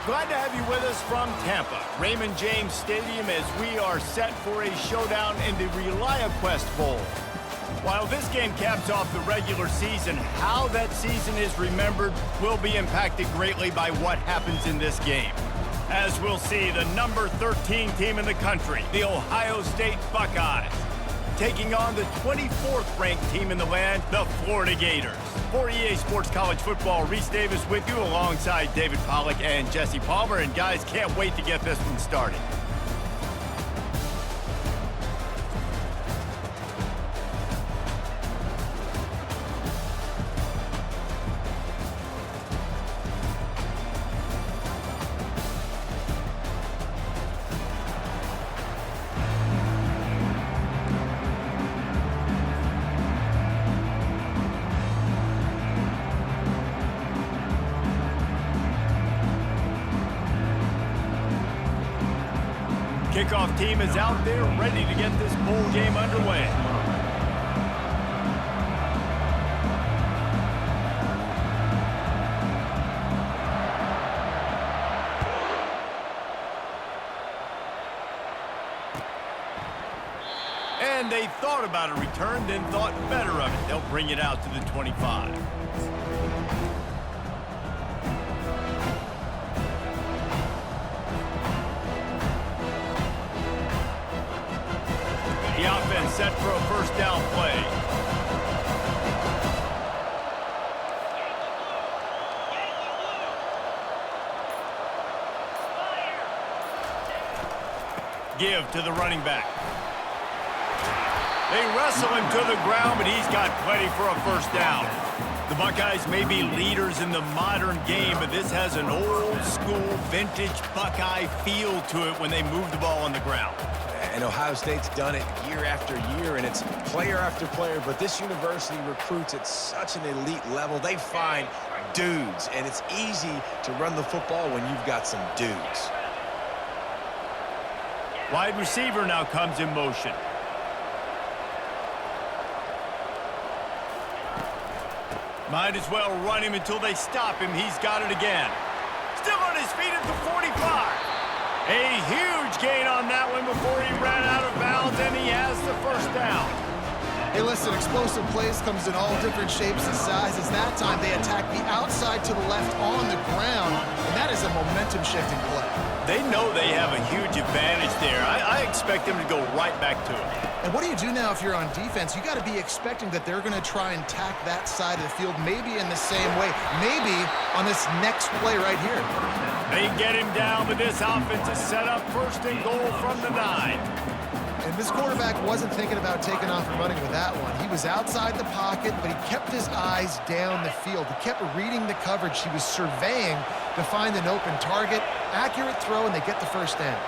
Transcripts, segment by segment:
Glad to have you with us from Tampa, Raymond James Stadium, as we are set for a showdown in the ReliaQuest Bowl. While this game caps off the regular season, how that season is remembered will be impacted greatly by what happens in this game. As we'll see, the number 13 team in the country, the Ohio State Buckeyes, taking on the 24th ranked team in the land, the Florida Gators. For EA Sports College Football, Reese Davis with you alongside David Pollack and Jesse Palmer. And guys, can't wait to get this one started. Kickoff team is out there ready to get this bowl game underway. And they thought about a return, then thought better of it. They'll bring it out to the 25. The offense set for a first down play. Give to the running back. They wrestle him to the ground, but he's got plenty for a first down. The Buckeyes may be leaders in the modern game, but this has an old-school, vintage Buckeye feel to it when they move the ball on the ground. And Ohio State's done it year after year, and it's player after player, but this university recruits at such an elite level. They find dudes, and it's easy to run the football when you've got some dudes. Wide receiver now comes in motion. Might as well run him until they stop him. He's got it again. Still on his feet at the 45. A huge gain on that one before he ran out of bounds, and he has the first down. Hey, listen, explosive plays comes in all different shapes and sizes. That time they attack the outside to the left on the ground, and that is a momentum-shifting play. They know they have a huge advantage there. I expect them to go right back to it. And what do you do now if you're on defense? You got to be expecting that they're going to try and tack that side of the field, maybe in the same way, maybe on this next play right here. They get him down, but this offense is set up first and goal from the 9. And this quarterback wasn't thinking about taking off and running with that one. He was outside the pocket, but he kept his eyes down the field. He kept reading the coverage. He was surveying to find an open target. Accurate throw, and they get the first down.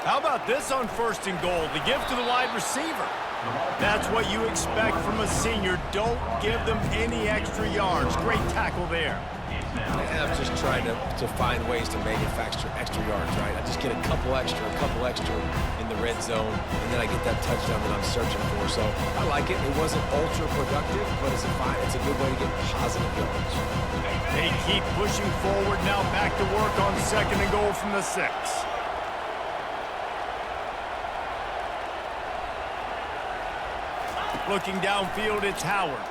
How about this on first and goal? The give to the wide receiver. That's what you expect from a senior. Don't give them any extra yards. Great tackle there. And I'm just trying to find ways to manufacture extra yards, right? I just get a couple extra in the red zone, and then I get that touchdown that I'm searching for. So I like it. It wasn't ultra productive, but it's a good way to get positive yards. They keep pushing forward now, back to work on second and goal from the 6. Looking downfield, it's Howard.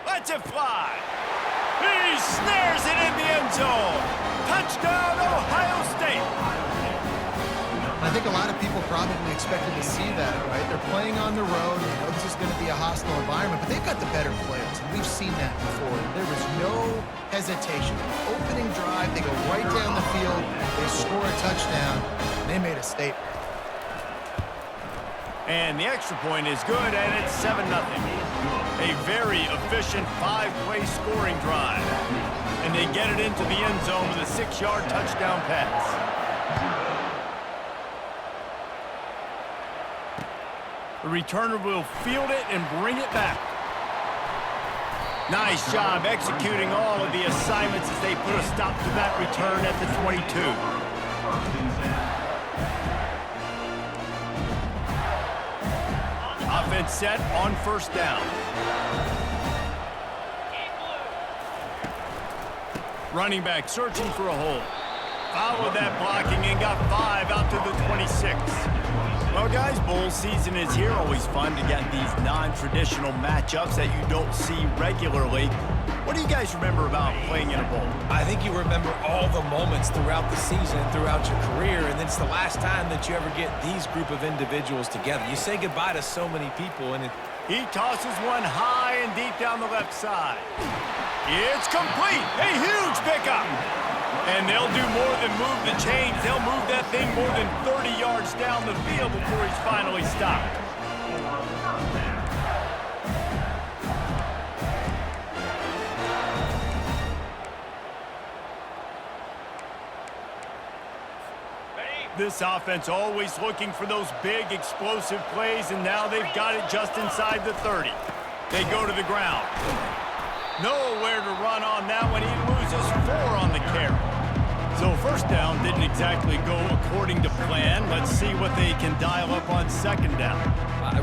Lets it fly. He snares it in the end zone. Touchdown, Ohio State. I think a lot of people probably expected to see that, right? They're playing on the road. You know this is going to be be a hostile environment, but they've got the better players, and we've seen that before. There was no hesitation. Opening drive, they go right down the field, they score a touchdown, and they made a statement. And the extra point is good, and it's 7-0. A very efficient 5-play scoring drive. And they get it into the end zone with a 6-yard touchdown pass. The returner will field it and bring it back. Nice job executing all of the assignments as they put a stop to that return at the 22. Offense set on first down. Running back searching for a hole. Followed that blocking and got 5 out to the 26. Well, guys, bowl season is here. Always fun to get these non-traditional matchups that you don't see regularly. What do you guys remember about playing in a bowl? I think you remember all the moments throughout the season, throughout your career, and it's the last time that you ever get these group of individuals together. You say goodbye to so many people, and He tosses one high and deep down the left side. It's complete. A huge pickup. And they'll do more than move the chains. They'll move that thing more than 30 yards down the field before he's finally stopped. This offense always looking for those big, explosive plays, and now they've got it just inside the 30. They go to the ground. Nowhere to run on that one. He loses 4 on the carry. So first down didn't exactly go according to plan. Let's see what they can dial up on second down.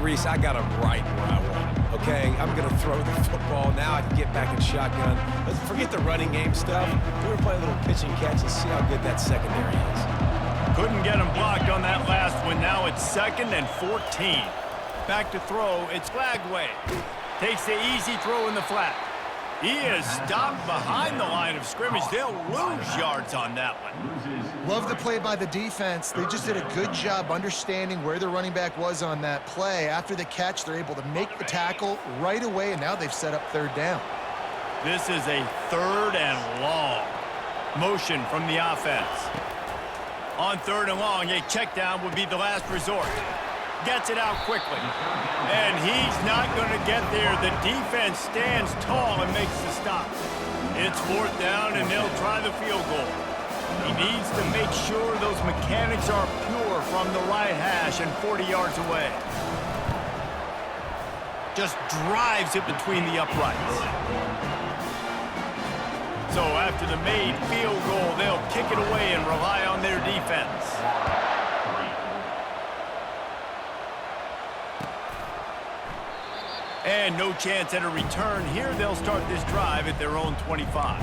Reese, I got him right where I want him, okay? I'm going to throw the football. Now I can get back in shotgun. Let's forget the running game stuff. We're going to play a little pitch and catch and see how good that secondary is. Couldn't get him blocked on that last one. Now it's 2nd and 14. Back to throw. It's Lagway. Takes the easy throw in the flat. He is stopped behind the line of scrimmage. They'll lose yards on that one. Love the play by the defense. They just did a good job understanding where the running back was on that play. After the catch, they're able to make the tackle right away, and now they've set up third down. This is a 3rd and long. Motion from the offense. On 3rd and long, a check down would be the last resort. Gets it out quickly. And he's not going to get there. The defense stands tall and makes the stop. It's 4th down, and they'll try the field goal. He needs to make sure those mechanics are pure from the right hash and 40 yards away. Just drives it between the uprights. So after the made field goal, they'll kick it away and rely on their defense. And no chance at a return here. They'll start this drive at their own 25.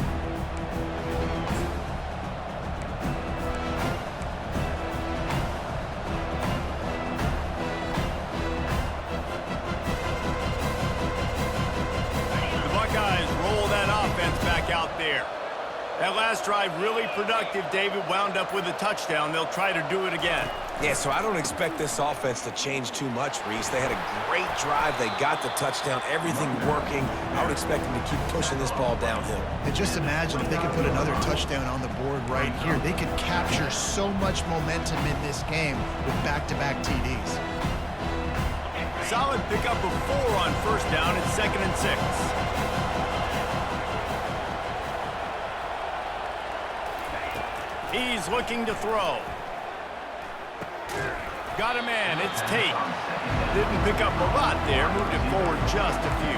The Buckeyes roll that offense back out there. That last drive really productive. David wound up with a touchdown. They'll try to do it again. Yeah, so I don't expect this offense to change too much, Reese. They had a great drive. They got the touchdown, everything working. I would expect them to keep pushing this ball downhill. And just imagine if they could put another touchdown on the board right here. They could capture so much momentum in this game with back-to-back TDs. Solid pickup of 4 on first down. It's 2nd and 6. He's looking to throw. Got a man. It's Tate. Didn't pick up a lot there. Moved it forward just a few.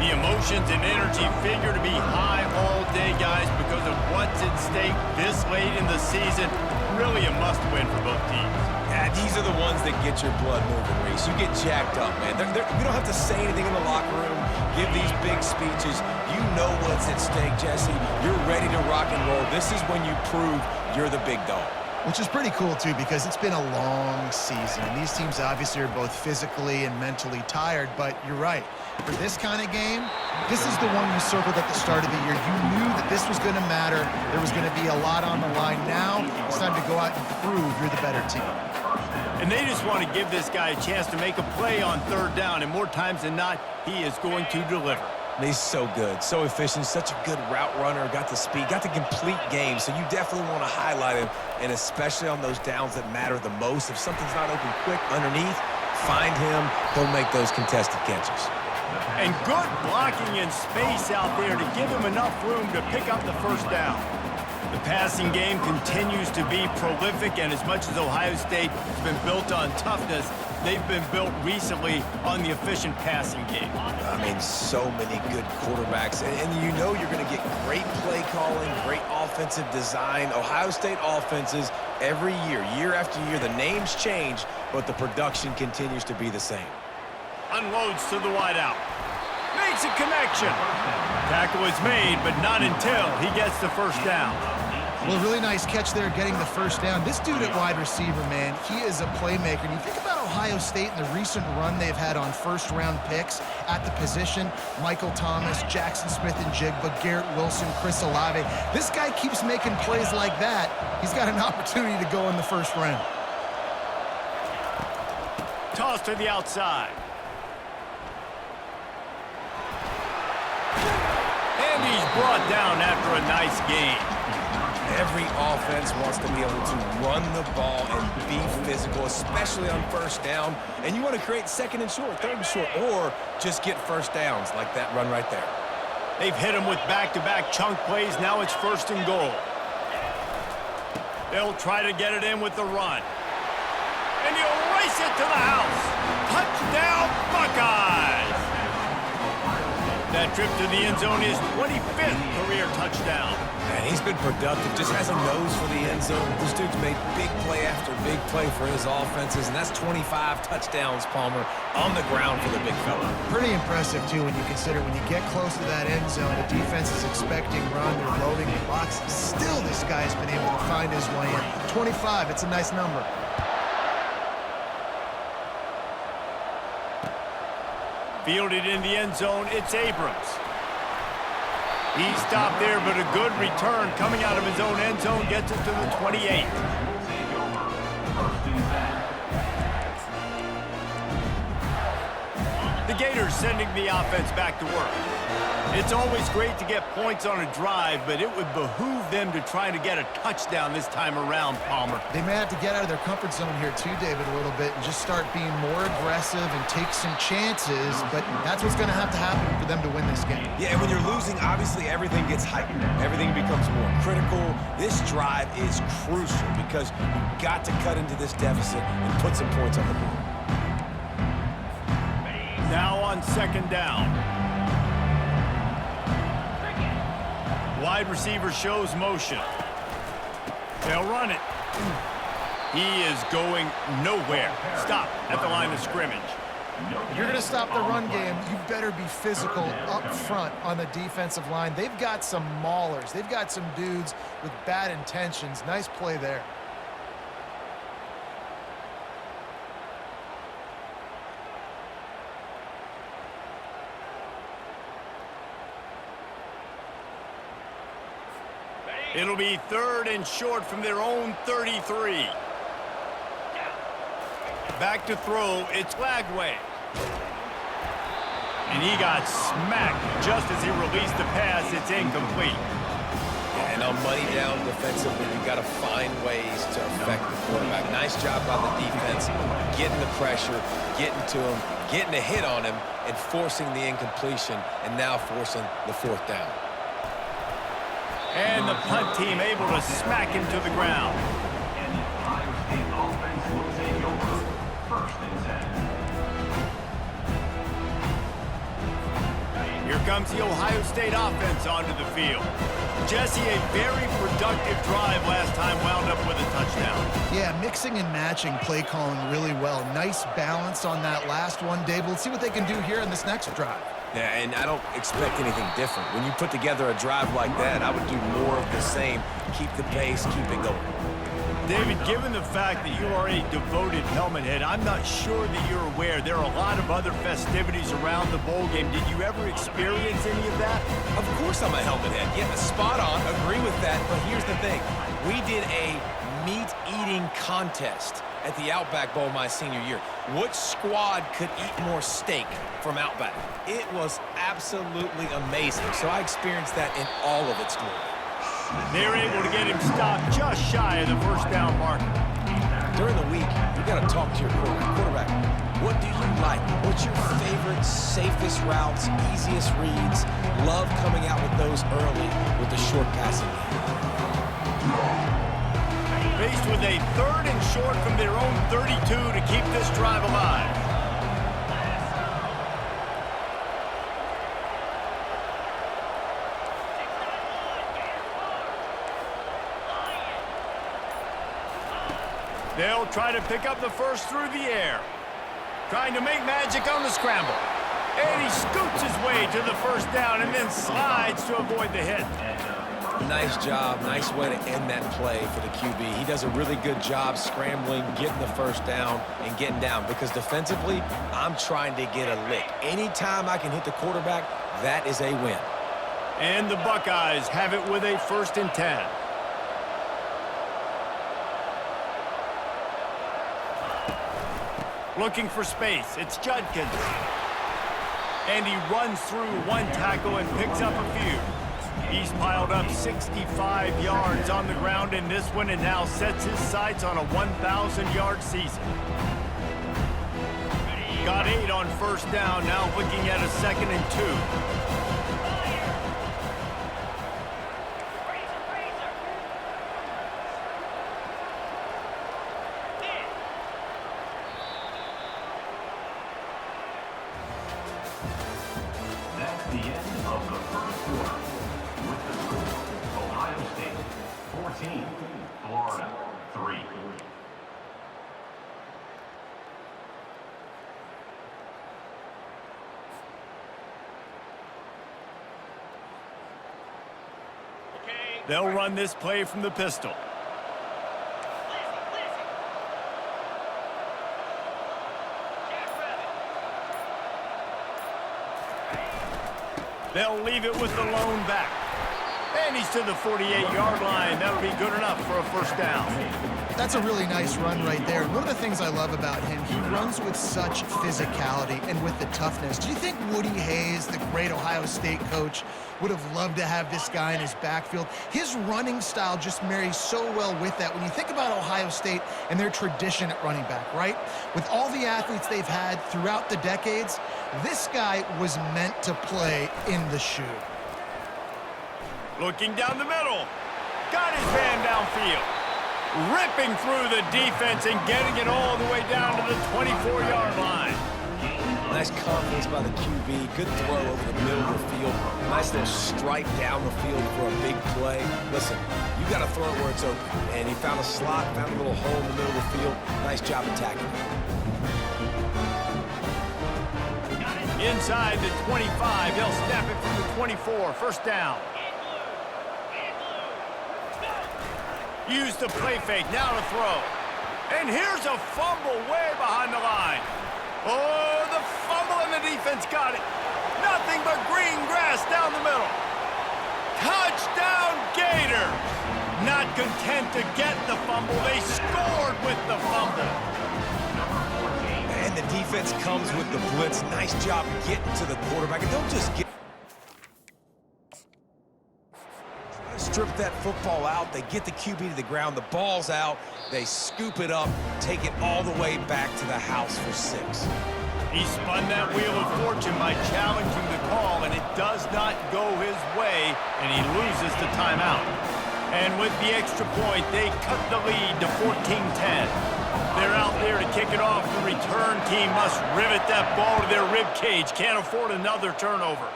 The emotions and energy figure to be high all day, guys, because of what's at stake this late in the season. Really a must-win for both teams. Yeah, these are the ones that get your blood moving, Reese. You get jacked up, man. You don't have to say anything in the locker room, give these big speeches. You know what's at stake, Jesse. You're ready to rock and roll. This is when you prove you're the big dog. Which is pretty cool, too, because it's been a long season. And these teams obviously are both physically and mentally tired, but you're right. For this kind of game, this is the one you circled at the start of the year. You knew that this was going to matter. There was going to be a lot on the line. Now it's time to go out and prove you're the better team. And they just want to give this guy a chance to make a play on third down, and more times than not, he is going to deliver. He's so good, so efficient, such a good route runner, got the speed, got the complete game, so you definitely want to highlight him, and especially on those downs that matter the most. If something's not open quick underneath, find him, he'll make those contested catches. And good blocking in space out there to give him enough room to pick up the first down. The passing game continues to be prolific, and as much as Ohio State has been built on toughness, they've been built recently on the efficient passing game. I mean, so many good quarterbacks, and you know you're going to get great play calling, great offensive design. Ohio State offenses every year, year after year, the names change, but the production continues to be the same. Unloads to the wideout. Makes a connection. Tackle is made, but not until he gets the first down. Well, really nice catch there getting the first down. This dude at wide receiver, man, he is a playmaker. And you think about Ohio State and the recent run they've had on first-round picks at the position. Michael Thomas, Jackson Smith-Njigba, Garrett Wilson, Chris Olave. This guy keeps making plays like that. He's got an opportunity to go in the first round. Toss to the outside. And he's brought down after a nice gain. Every offense wants to be able to run the ball and be physical, especially on first down. And you want to create second and short, third and short, or just get first downs like that run right there. They've hit him with back-to-back chunk plays. Now it's first and goal. They'll try to get it in with the run. And he'll race it to the house. Touchdown, Buckeyes! That trip to the end zone is 25th career touchdown. And he's been productive, just has a nose for the end zone. This dude's made big play after big play for his offenses, and that's 25 touchdowns, Palmer, on the ground for the big fella. Pretty impressive, too, when you consider when you get close to that end zone, the defense is expecting run, they're loading the box. Still, this guy's been able to find his way in. 25, it's a nice number. Fielded in the end zone, it's Abrams. He stopped there, but a good return coming out of his own end zone gets it to the 28. The Gators sending the offense back to work. It's always great to get points on a drive, but it would behoove them to try to get a touchdown this time around, Palmer. They may have to get out of their comfort zone here too, David, a little bit and just start being more aggressive and take some chances, but that's what's going to happen for them to win this game. Yeah, and when you're losing, obviously everything gets heightened. Everything becomes more critical. This drive is crucial because you've got to cut into this deficit and put some points on the board. Now on second down. Wide receiver shows motion. They'll run it. He is going nowhere. Stop at the line of scrimmage. If you're going to stop the run game, you better be physical up front on the defensive line. They've got some maulers. They've got some dudes with bad intentions. Nice play there. It'll be third and short from their own 33. Back to throw, it's Lagway. And he got smacked just as he released the pass. It's incomplete. And on money down defensively, you've got to find ways to affect the quarterback. Nice job by the defense, getting the pressure, getting to him, getting a hit on him, and forcing the incompletion, and now forcing the fourth down. And the punt team able to smack him to the ground. Here comes the Ohio State offense onto the field. Jesse, a very productive drive last time, wound up with a touchdown. Yeah, mixing and matching play calling really well. Nice balance on that last one, Dave. Let's see what they can do here in this next drive. Yeah, and I don't expect anything different. When you put together a drive like that, I would do more of the same. Keep the pace, keep it going. David, given the fact that you are a devoted helmet head, I'm not sure that you're aware there are a lot of other festivities around the bowl game. Did you ever experience any of that? Of course I'm a helmet head. Yeah, spot on. Agree with that. But here's the thing. We did a meat-eating contest at the Outback Bowl my senior year. Which squad could eat more steak from Outback? It was absolutely amazing. So I experienced that in all of its glory. They're able to get him stopped just shy of the first down marker. During the week, you got to talk to your quarterback. What do you like? What's your favorite, safest routes, easiest reads? Love coming out with those early with the short passing game. Faced with a 3rd and short from their own 32 to keep this drive alive. They'll try to pick up the first through the air. Trying to make magic on the scramble. And he scoots his way to the first down and then slides to avoid the hit. Nice job. Nice way to end that play for the QB. He does a really good job scrambling, getting the first down, and getting down. Because defensively, I'm trying to get a lick. Anytime I can hit the quarterback, that is a win. And the Buckeyes have it with a 1st and 10. Looking for space. It's Judkins. And he runs through one tackle and picks up a few. He's piled up 65 yards on the ground in this one and now sets his sights on a 1,000-yard season. Got 8 on first down, now looking at a 2nd and 2. Florida, 3. They'll run this play from the pistol. They'll leave it with the lone back. And he's to the 48-yard line. That'll be good enough for a first down. That's a really nice run right there. One of the things I love about him, he runs with such physicality and with the toughness. Do you think Woody Hayes, the great Ohio State coach, would have loved to have this guy in his backfield? His running style just marries so well with that. When you think about Ohio State and their tradition at running back, right? With all the athletes they've had throughout the decades, this guy was meant to play in the shoe. Looking down the middle. Got his man downfield. Ripping through the defense and getting it all the way down to the 24-yard line. Nice confidence by the QB. Good throw over the middle of the field. Nice little strike down the field for a big play. Listen, you got to throw it where it's open. And he found a slot, found a little hole in the middle of the field. Nice job attacking it. Inside the 25, they'll snap it from the 24. First down. Use the play fake, now to throw. And here's a fumble way behind the line. Oh, the fumble and the defense got it. Nothing but green grass down the middle. Touchdown Gators. Not content to get the fumble, they scored with the fumble. And the defense comes with the blitz. Nice job getting to the quarterback. And don't just get... strip that football out. They get the QB to the ground. The ball's out. They scoop it up, take it all the way back to the house for 6. He spun that wheel of fortune by challenging the call, and it does not go his way, and he loses the timeout. And with the extra point, they cut the lead to 14-10. They're out there to kick it off. The return team must rivet that ball to their rib cage. Can't afford another turnover.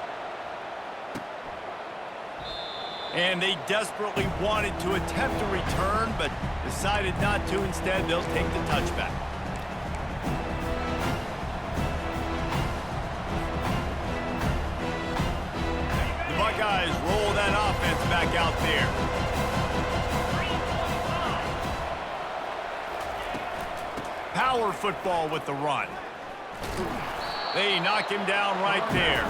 And they desperately wanted to attempt a return, but decided not to. Instead, they'll take the touchback. The Buckeyes roll that offense back out there. Power football with the run. They knock him down right there.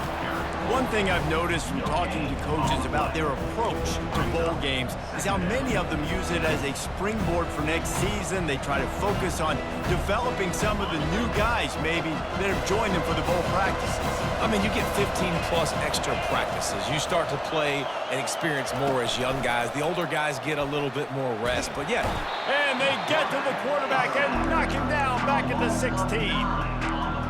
One thing I've noticed from talking to coaches about their approach to bowl games is how many of them use it as a springboard for next season. They try to focus on developing some of the new guys, maybe, that have joined them for the bowl practices. I mean, you get 15-plus extra practices. You start to play and experience more as young guys. The older guys get a little bit more rest, but yeah. And they get to the quarterback and knock him down back at the 16.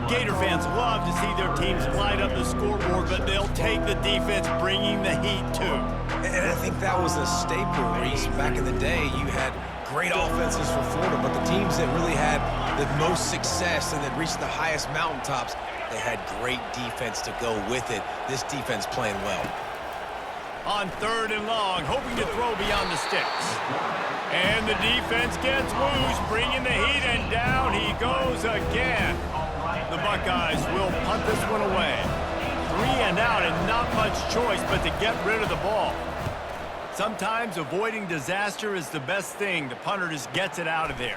Gator fans love to see their teams light up the scoreboard, but they'll take the defense bringing the heat too. And I think that was a staple, Reese. Back in the day, you had great offenses for Florida, but the teams that really had the most success and that reached the highest mountaintops, they had great defense to go with it. This defense playing well. On 3rd and long, hoping to throw beyond the sticks. And the defense gets loose, bringing the heat, and down he goes again. The Buckeyes will punt this one away. 3 and out, and not much choice but to get rid of the ball. Sometimes avoiding disaster is the best thing. The punter just gets it out of there.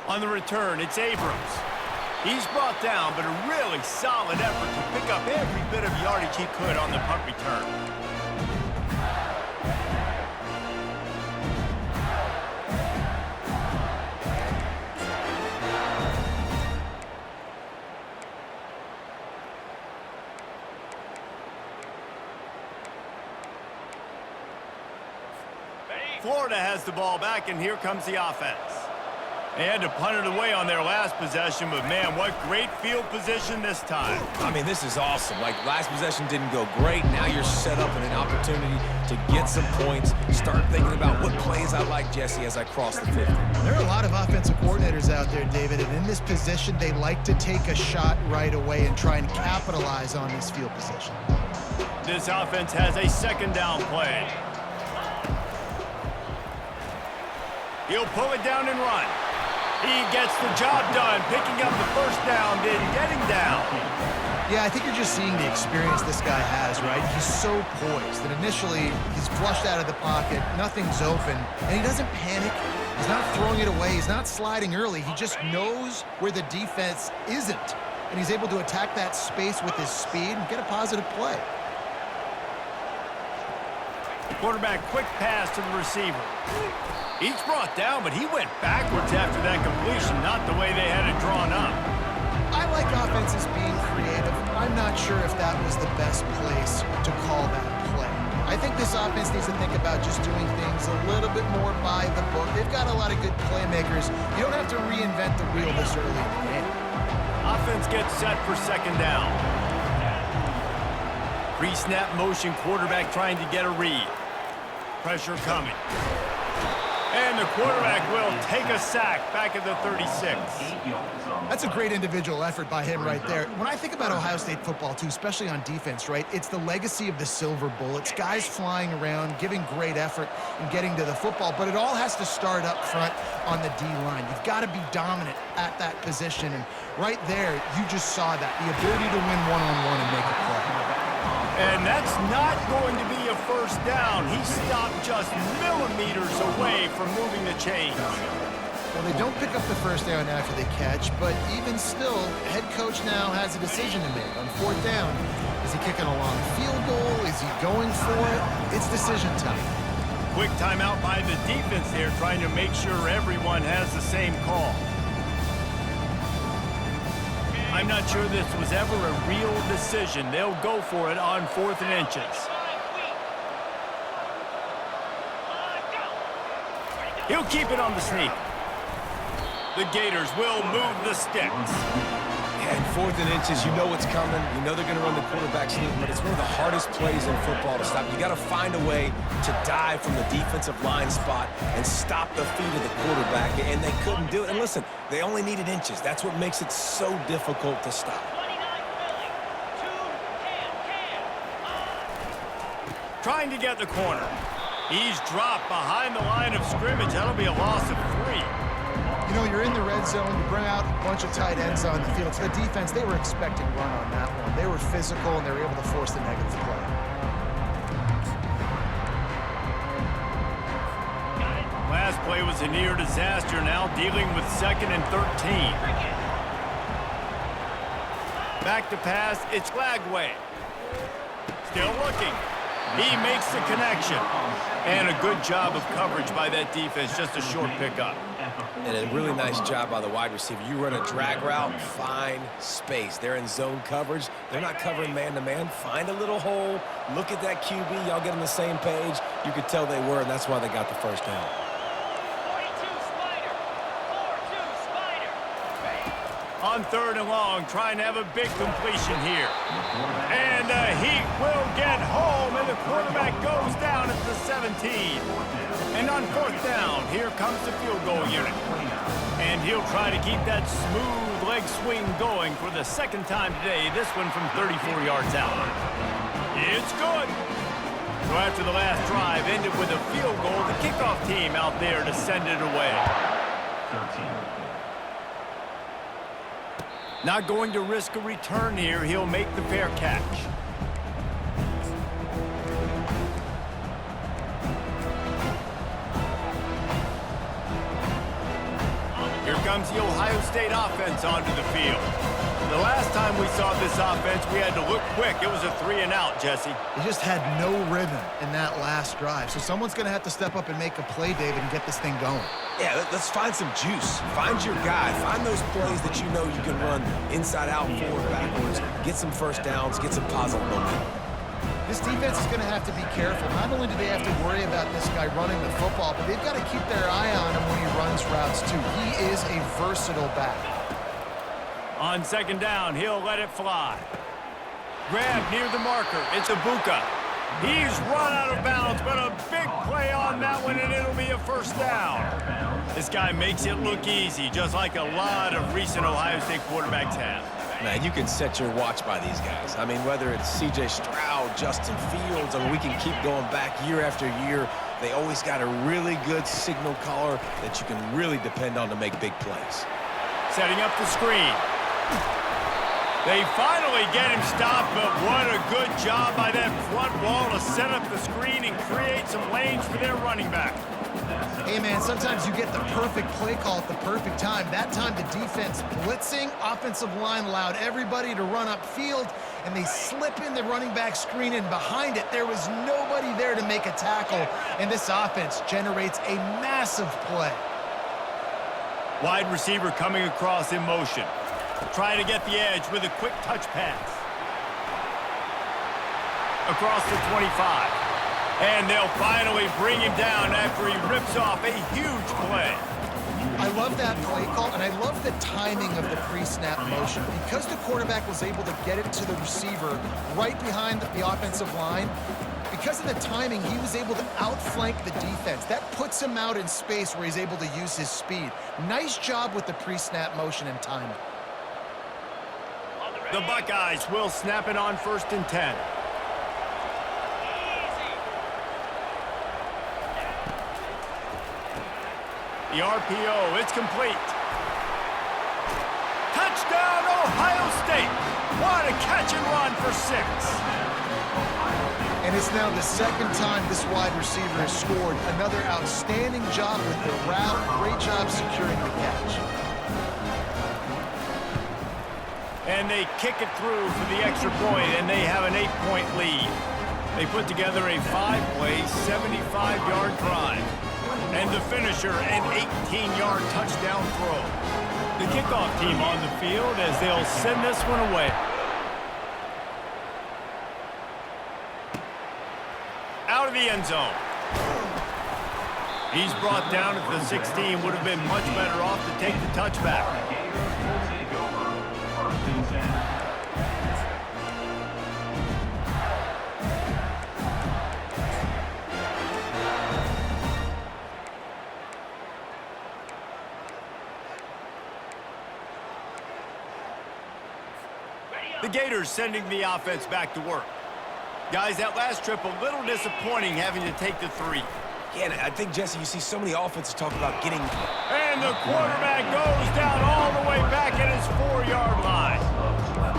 On the return, it's Abrams. He's brought down, but a really solid effort to pick up every bit of yardage he could on the punt return. Florida has the ball back, and here comes the offense. They had to punt it away on their last possession, but man, what great field position this time. I mean, this is awesome. Like, last possession didn't go great. Now you're set up in an opportunity to get some points. Start thinking about what plays I like, Jesse, as I cross the 50. There are a lot of offensive coordinators out there, David, and in this position, they like to take a shot right away and try and capitalize on this field position. This offense has a 2nd down play. He'll pull it down and run. He gets the job done, picking up the 1st down, then getting down. Yeah, I think you're just seeing the experience this guy has, right? He's so poised that initially he's flushed out of the pocket, nothing's open, and he doesn't panic. He's not throwing it away. He's not sliding early. He just knows where the defense isn't, and he's able to attack that space with his speed and get a positive play. Quarterback quick pass to the receiver. He's brought down, but he went backwards after that completion, not the way they had it drawn up. I like offenses being creative. I'm not sure if that was the best place to call that play. I think this offense needs to think about just doing things a little bit more by the book. They've got a lot of good playmakers. You don't have to reinvent the wheel this early in the game. Offense gets set for 2nd down. Pre-snap motion, quarterback trying to get a read. Pressure coming. And the quarterback will take a sack back at the 36. That's a great individual effort by him right there. When I think about Ohio State football, too, especially on defense, right, it's the legacy of the Silver Bullets, guys flying around, giving great effort and getting to the football, but it all has to start up front on the D-line. You've got to be dominant at that position, and right there, you just saw that, the ability to win one-on-one and make a play. And that's not going to be a 1st down. He stopped just millimeters away from moving the chains. Well, they don't pick up the 1st down after the catch, but even still, head coach now has a decision to make. On 4th down, is he kicking a long field goal? Is he going for it? It's decision time. Quick timeout by the defense there, trying to make sure everyone has the same call. I'm not sure this was ever a real decision. They'll go for it on 4th and inches. He'll keep it on the sneak. The Gators will move the sticks. And 4th and inches, you know what's coming. You know they're going to run the quarterback sneak, but it's one of the hardest plays in football to stop. You got to find a way to dive from the defensive line spot and stop the feet of the quarterback, and they couldn't do it. And listen, they only needed inches. That's what makes it so difficult to stop. Trying to get the corner. He's dropped behind the line of scrimmage. That'll be a loss of 3. You know, you're in the red zone, you bring out a bunch of tight ends on the field. So the defense, they were expecting run on that one. They were physical, and they were able to force the negative play. Last play was a near disaster, now dealing with 2nd and 13. Back to pass, it's Lagway. Still looking. He makes the connection. And a good job of coverage by that defense, just a short pickup. And a really nice job by the wide receiver. You run a drag route, find space. They're in zone coverage. They're not covering man-to-man. Find a little hole. Look at that QB. Y'all get on the same page. You could tell they were, and that's why they got the first down. On 3rd and long, trying to have a big completion here. And the Heat will get home, and the quarterback goes down at the 17. And on 4th down, here comes the field goal unit. And he'll try to keep that smooth leg swing going for the 2nd time today, this one from 34 yards out. It's good. So after the last drive ended with a field goal, the kickoff team out there to send it away. 13. Not going to risk a return here. He'll make the fair catch. Here comes the Ohio State offense onto the field. The last time we saw this offense, we had to look quick. It was a 3-and-out, Jesse. They just had no rhythm in that last drive. So someone's going to have to step up and make a play, David, and get this thing going. Yeah, let's find some juice. Find your guy. Find those plays that you know you can run inside out, forward, backwards. Get some first downs. Get some positive momentum. This defense is going to have to be careful. Not only do they have to worry about this guy running the football, but they've got to keep their eye on him when he runs routes, too. He is a versatile back. On 2nd down, he'll let it fly. Grab near the marker. It's Ibuka. He's run out of bounds, but a big play on that one, and it'll be a first down. This guy makes it look easy, just like a lot of recent Ohio State quarterbacks have. Man, you can set your watch by these guys. I mean, whether it's C.J. Stroud, Justin Fields, I mean, we can keep going back year after year. They always got a really good signal caller that you can really depend on to make big plays. Setting up the screen. They finally get him stopped, but what a good job by that front wall to set up the screen and create some lanes for their running back. Hey, man, sometimes you get the perfect play call at the perfect time. That time the defense blitzing, offensive line allowed everybody to run upfield, and they slip in the running back screen, and behind it there was nobody there to make a tackle, and this offense generates a massive play. Wide receiver coming across in motion. Trying to get the edge with a quick touch pass. Across the 25. And they'll finally bring him down after he rips off a huge play. I love that play call, and I love the timing of the pre-snap motion. Because the quarterback was able to get it to the receiver right behind the offensive line, because of the timing, he was able to outflank the defense. That puts him out in space where he's able to use his speed. Nice job with the pre-snap motion and timing. The Buckeyes will snap it on 1st and 10. The RPO, it's complete. Touchdown, Ohio State. What a catch and run for 6. And it's now the 2nd time this wide receiver has scored. Another outstanding job with the route. Great job securing the catch. And they kick it through for the extra point, and they have an 8-point lead. They put together a 5-play, 75-yard drive. And the finisher, an 18-yard touchdown throw. The kickoff team on the field as they'll send this one away. Out of the end zone. He's brought down at the 16. Would have been much better off to take the touchback. The Gators sending the offense back to work. Guys, that last trip a little disappointing having to take the 3. Yeah, and I think, Jesse, you see so many offenses talk about getting... And the quarterback goes down all the way back at his 4-yard line.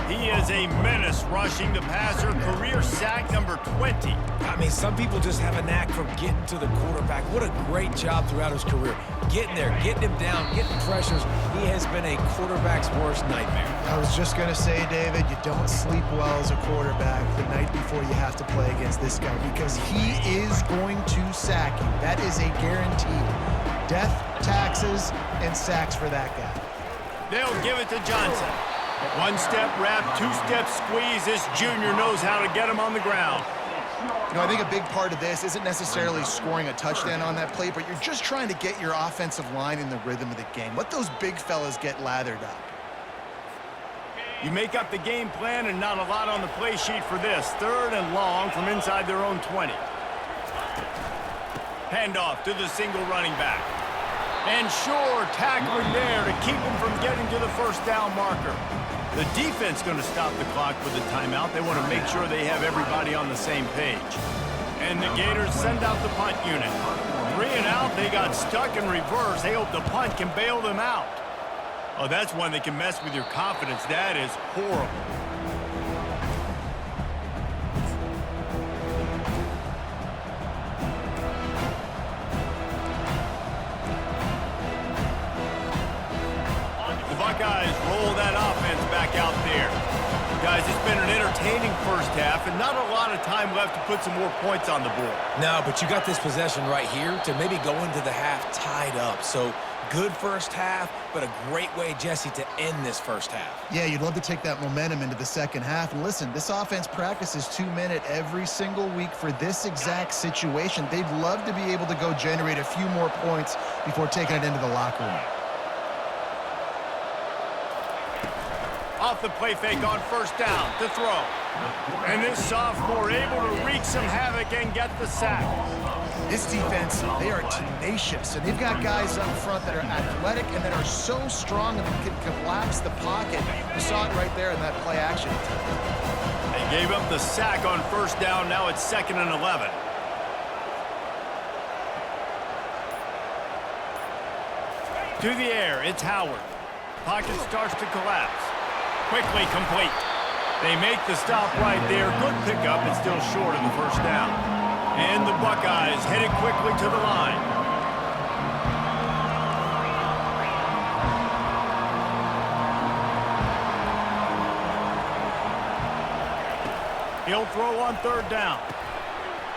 He is a menace rushing the passer, career sack number 20. I mean, some people just have a knack for getting to the quarterback. What a great job throughout his career. Getting there, getting him down, getting pressures. He has been a quarterback's worst nightmare. I was just going to say, David, you don't sleep well as a quarterback the night before you have to play against this guy because he is going to sack you. That is a guarantee. Death, taxes, and sacks for that guy. They'll give it to Johnson. One-step wrap, two-step squeeze. This junior knows how to get him on the ground. You know, I think a big part of this isn't necessarily scoring a touchdown on that play, but you're just trying to get your offensive line in the rhythm of the game. Let those big fellas get lathered up. You make up the game plan and not a lot on the play sheet for this. 3rd and long from inside their own 20. Handoff to the single running back. And sure, tackling there to keep him from getting to the first down marker. The defense going to stop the clock with a timeout. They want to make sure they have everybody on the same page. And the Gators send out the punt unit. 3 and out, they got stuck in reverse. They hope the punt can bail them out. Oh, that's one that can mess with your confidence. That is horrible. The Buckeyes roll that offense back out there. Guys, it's been an entertaining first half and not a lot of time left to put some more points on the board. No, but you got this possession right here to maybe go into the half tied up. So good first half, but a great way, Jesse, to end this first half. Yeah, you'd love to take that momentum into the second half. And listen, this offense practices 2-minute every single week for this exact situation. They'd love to be able to go generate a few more points before taking it into the locker room. Off the play fake on first down to throw. And this sophomore able to wreak some havoc and get the sack. This defense, they are tenacious, and they've got guys up front that are athletic and that are so strong and can collapse the pocket. You saw it right there in that play action. They gave up the sack on first down. Now it's 2nd and 11. To the air, it's Howard. Pocket starts to collapse. Quickly complete. They make the stop right there. Good pickup, and still short of the first down. And the Buckeyes headed quickly to the line. He'll throw on 3rd down.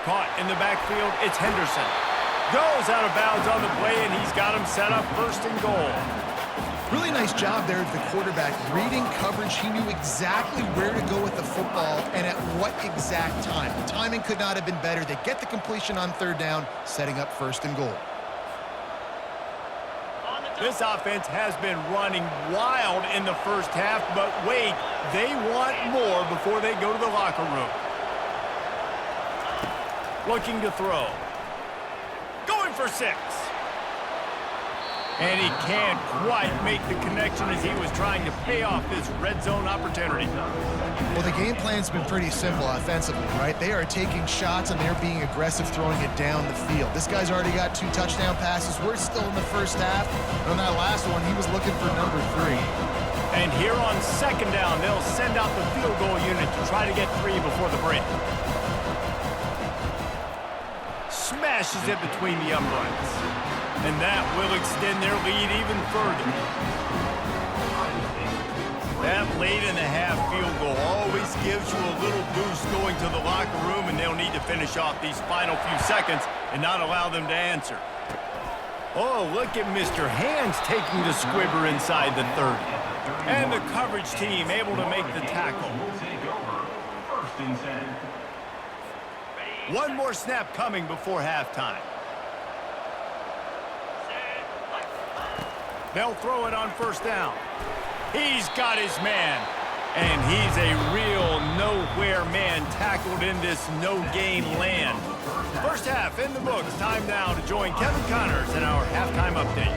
Caught in the backfield, it's Henderson. Goes out of bounds on the play, and he's got him set up 1st and goal. Really nice job there of the quarterback. Reading coverage, he knew exactly where to go with the football and at what exact time. The timing could not have been better. They get the completion on 3rd down, setting up 1st and goal. This offense has been running wild in the first half, but wait, they want more before they go to the locker room. Looking to throw. Going for 6. And he can't quite make the connection as he was trying to pay off this red zone opportunity. Well, the game plan's been pretty simple offensively, right? They are taking shots and they're being aggressive throwing it down the field. This guy's already got 2 touchdown passes. We're still in the first half. And on that last one, he was looking for number 3. And here on 2nd down, they'll send out the field goal unit to try to get 3 before the break. Smashes it between the uprights. And that will extend their lead even further. That late in the half field goal always gives you a little boost going to the locker room, and they'll need to finish off these final few seconds and not allow them to answer. Oh, look at Mr. Hands taking the squibber inside the 30. And the coverage team able to make the tackle. One more snap coming before halftime. They'll throw it on 1st down. He's got his man. And he's a real nowhere man tackled in this no-gain land. First half in the books. Time now to join Kevin Connors in our halftime update.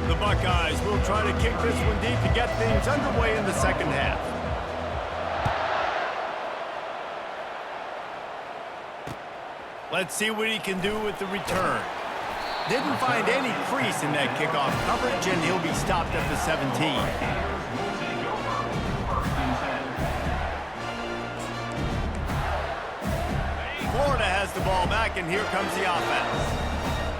The Buckeyes will try to kick this one deep to get things underway in the second half. Let's see what he can do with the return. Didn't find any crease in that kickoff coverage, and he'll be stopped at the 17. back, and here comes the offense.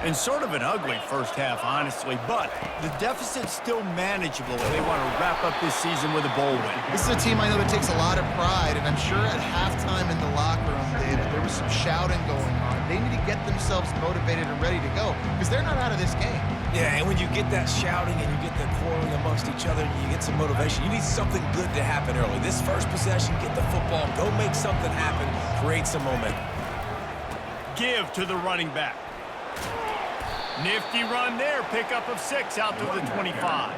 And sort of an ugly first half, honestly, but the deficit's still manageable if they want to wrap up this season with a bowl win. This is a team I know that takes a lot of pride, and I'm sure at halftime in the locker room, David, there was some shouting going on. They need to get themselves motivated and ready to go because they're not out of this game. Yeah, and when you get that shouting and you get the quarreling amongst each other, you get some motivation. You need something good to happen early. This first possession, get the football, go make something happen, create some momentum. Give to the running back. Nifty run there, pickup of 6 out to the 25.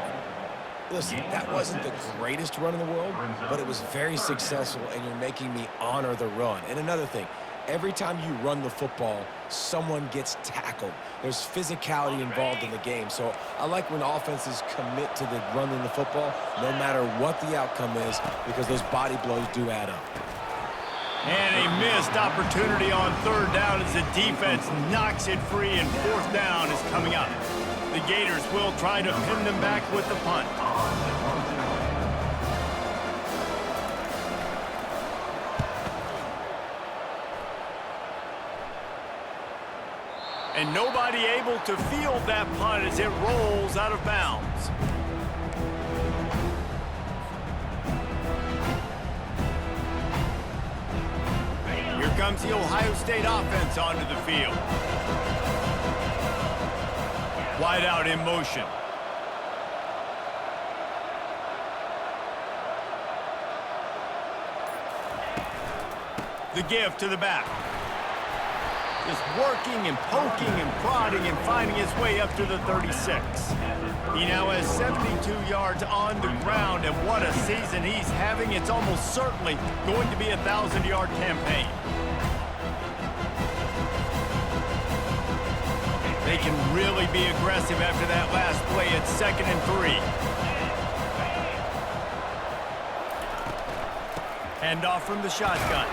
Listen, that wasn't the greatest run in the world, but it was very successful, and you're making me honor the run. And another thing, every time you run the football, someone gets tackled. There's physicality involved in the game. So I like when offenses commit to the running the football, no matter what the outcome is, because those body blows do add up. And a missed opportunity on third down as the defense knocks it free, and fourth down is coming up. The Gators will try to pin them back with the punt. And nobody able to field that punt as it rolls out of bounds. Here comes the Ohio State offense onto the field. Wide out in motion. The give to the back. Just working and poking and prodding and finding his way up to the 36. He now has 72 yards on the ground, and what a season he's having. It's almost certainly going to be a 1,000-yard campaign. They can really be aggressive after that last play. It's 2nd and 3. Hand off from the shotgun.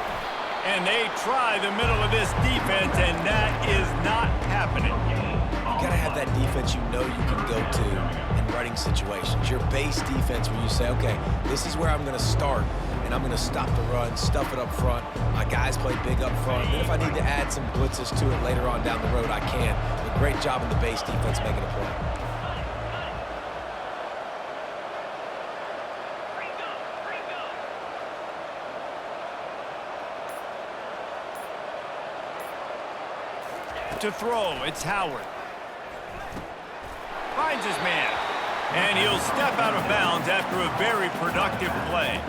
And they try the middle of this defense, and that is not happening. You got to have that defense you know you can go to in running situations. Your base defense where you say, okay, this is where I'm going to start, and I'm going to stop the run, stuff it up front. My guys play big up front. Then if I need to add some blitzes to it later on down the road, I can. A great job in the base defense making a play. To throw, it's Howard. Finds his man. And he'll step out of bounds after a very productive play.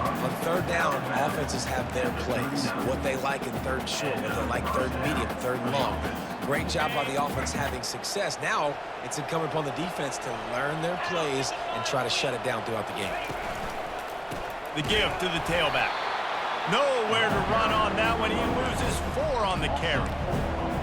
On third down, offenses have their plays. What they like in third short, what they like third medium, third long. Great job by the offense having success. Now, it's incumbent upon the defense to learn their plays and try to shut it down throughout the game. The give to the tailback. Nowhere to run on that one. He loses 4 on the carry.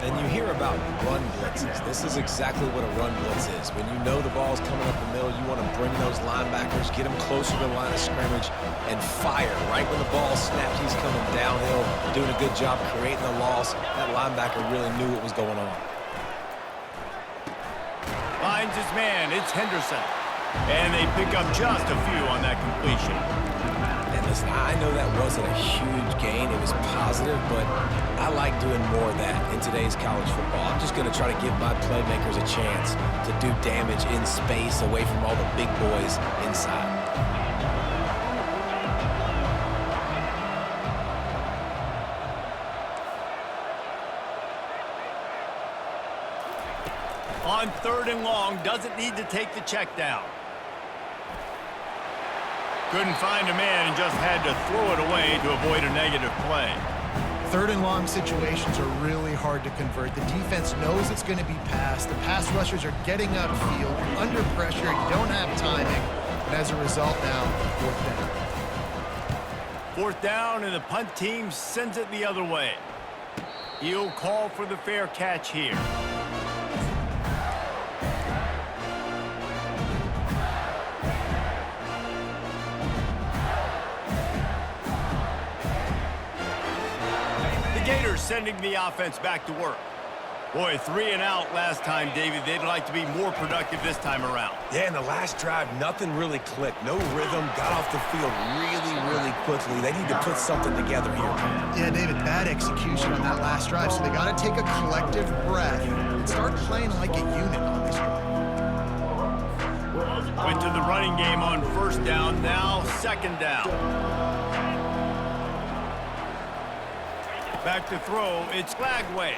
And you hear about run blitzes. This is exactly what a run blitz is. When you know the ball's coming up the middle, you want to bring those linebackers, get them closer to the line of scrimmage, and fire. Right when the ball snaps, he's coming downhill, doing a good job creating the loss. That linebacker really knew what was going on. Finds his man. It's Henderson. And they pick up just a few on that completion. And listen, I know that wasn't a huge gain. It was positive, but I like doing more of that in today's college football. I'm just going to try to give my playmakers a chance to do damage in space away from all the big boys inside. On third and long, doesn't need to take the check down. Couldn't find a man and just had to throw it away to avoid a negative play. Third and long situations are really hard to convert. The defense knows it's going to be passed. The pass rushers are getting upfield. You're under pressure. You don't have timing. And as a result now, fourth down. Fourth down, and the punt team sends it the other way. He'll call for the fair catch here. Gators sending the offense back to work. Boy, 3 and out last time, David. They'd like to be more productive this time around. Yeah, in the last drive, nothing really clicked. No rhythm, got off the field really quickly. They need to put something together here. Yeah, David, bad execution on that last drive, so they got to take a collective breath and start playing like a unit on this one. Went to the running game on first down, now second down. Back to throw, it's Flagway.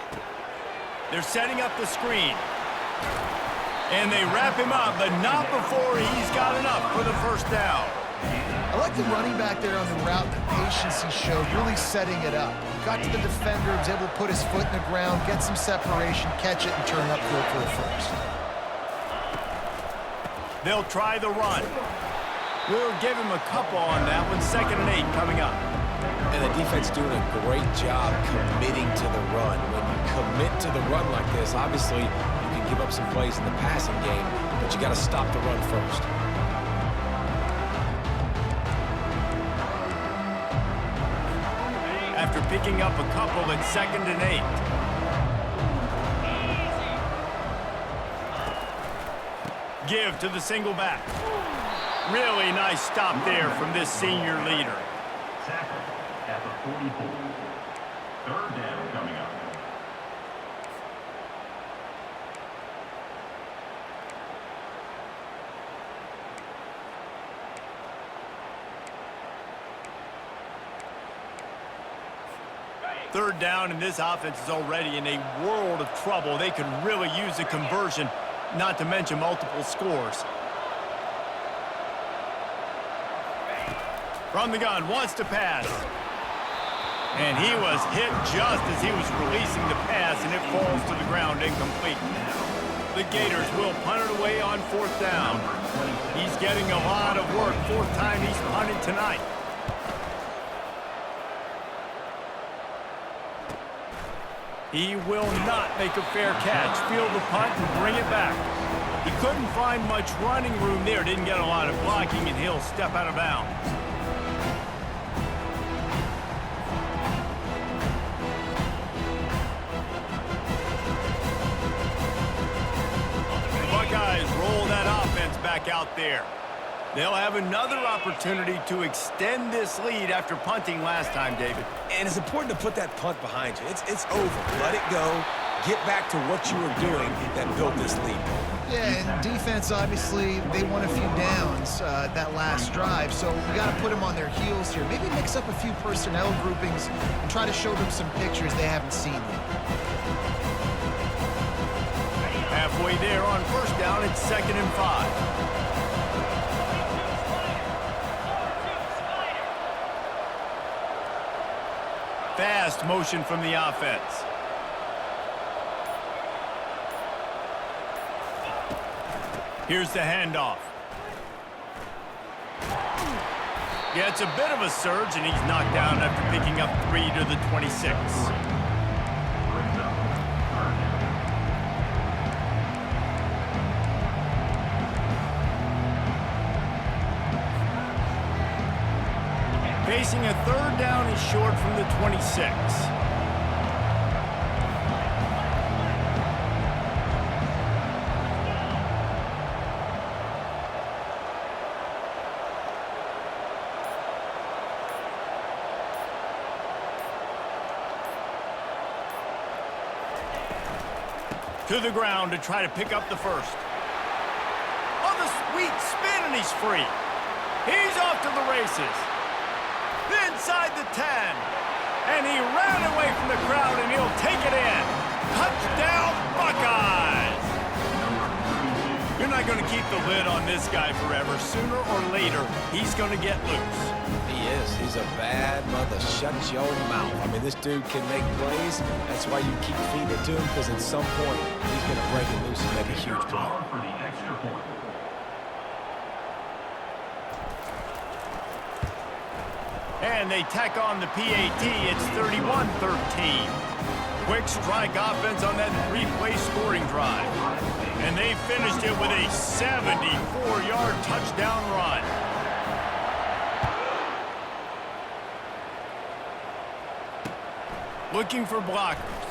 They're setting up the screen. And they wrap him up, but not before he's got enough for the first down. I like the running back there on the route, the patience he showed, really setting it up. Got to the defender, was able to put his foot in the ground, get some separation, catch it, and turn upfield for the first. They'll try the run. We'll give him a couple on that one. 2nd and 8 coming up. And the defense doing a great job committing to the run. When you commit to the run like this, obviously you can give up some plays in the passing game, but you got to stop the run first. After picking up a couple, it's 2nd and 8. Give to the single back. Really nice stop there from this senior leader. Tackle at the 44. 3rd down coming up. Third down, and this offense is already in a world of trouble. They could really use a conversion, not to mention multiple scores. From the gun, wants to pass. And he was hit just as he was releasing the pass, and it falls to the ground incomplete. The Gators will punt it away on 4th down. He's getting a lot of work. 4th time he's punted tonight. He will not make a fair catch. Field the punt and bring it back. He couldn't find much running room there. Didn't get a lot of blocking, and he'll step out of bounds. The Buckeyes roll that offense back out there. They'll have another opportunity to extend this lead after punting last time, David. And it's important to put that punt behind you. It's over. Let it go. Get back to what you were doing that built this lead. Yeah, and defense, obviously, they won a few downs that last drive, so we got to put them on their heels here. Maybe mix up a few personnel groupings and try to show them some pictures they haven't seen yet. Halfway there on first down, it's 2nd and 5. Fast motion from the offense. Here's the handoff. Gets a bit of a surge, and he's knocked down after picking up 3 to the 26. Facing a 3rd down is short from the 26. To the ground to try to pick up the first. On the sweet spin, and he's free. He's off to the races. Inside the 10. And he ran away from the crowd, and he'll take it in. Touchdown, Buckeyes! You're not going to keep the lid on this guy forever. Sooner or later, he's going to get loose. He is. He's a bad mother. Shut your mouth. I mean, this dude can make plays. That's why you keep feeding it to him, because at some point, he's going to break it loose and make a huge play. For the extra point. And they tack on the PAT. It's 31-13. Quick strike offense on that 3-play scoring drive. And they finished it with a 74-yard touchdown run. Looking for blockers.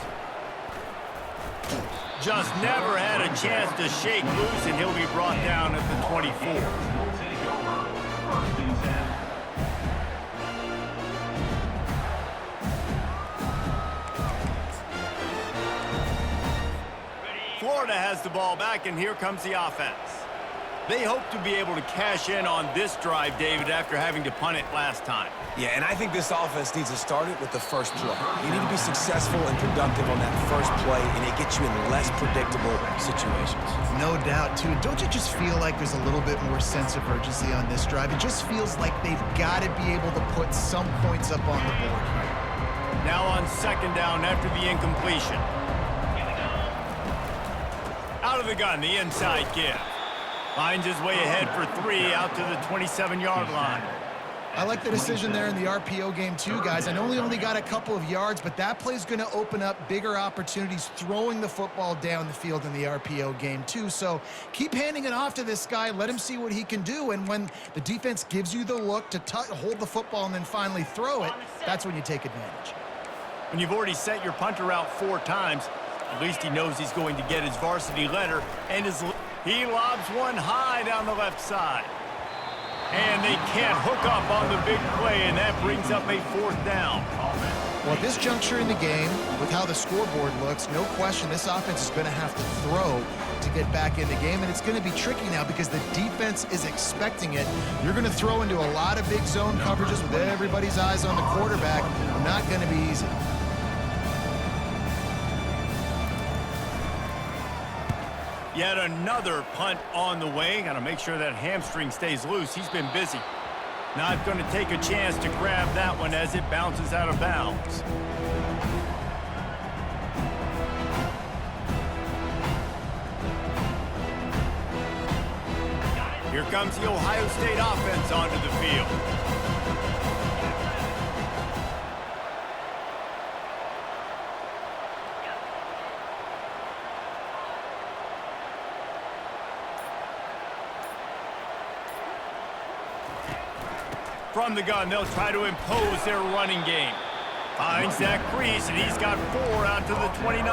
just never had a chance to shake loose, and he'll be brought down at the 24. Will take over. First and 10. Florida has the ball back, and here comes the offense. They hope to be able to cash in on this drive, David, after having to punt it last time. Yeah, and I think this offense needs to start it with the first play. You need to be successful and productive on that first play, and it gets you in less predictable situations. No doubt, too. Don't you just feel like there's a little bit more sense of urgency on this drive? It just feels like they've got to be able to put some points up on the board here. Now on second down after the incompletion. Out of the gun, the inside give. Finds his way ahead for 3 out to the 27-yard line. I like the decision there in the RPO game too, guys. I know he only got a couple of yards, but that play's going to open up bigger opportunities throwing the football down the field in the RPO game too. So keep handing it off to this guy. Let him see what he can do. And when the defense gives you the look to hold the football and then finally throw it, that's when you take advantage. When you've already sent your punter out 4 times, at least he knows he's going to get his varsity letter, and he lobs one high down the left side. And they can't hook up on the big play, and that brings up a 4th down. Well, at this juncture in the game, with how the scoreboard looks, no question this offense is going to have to throw to get back in the game, and it's going to be tricky now because the defense is expecting it. You're going to throw into a lot of big zone coverages with everybody's eyes on the quarterback. Not going to be easy. Yet another punt on the way. Got to make sure that hamstring stays loose. He's been busy. Not going to take a chance to grab that one as it bounces out of bounds. Here comes the Ohio State offense onto the field. From the gun, they'll try to impose their running game. Finds that crease, and he's got 4 out to the 29.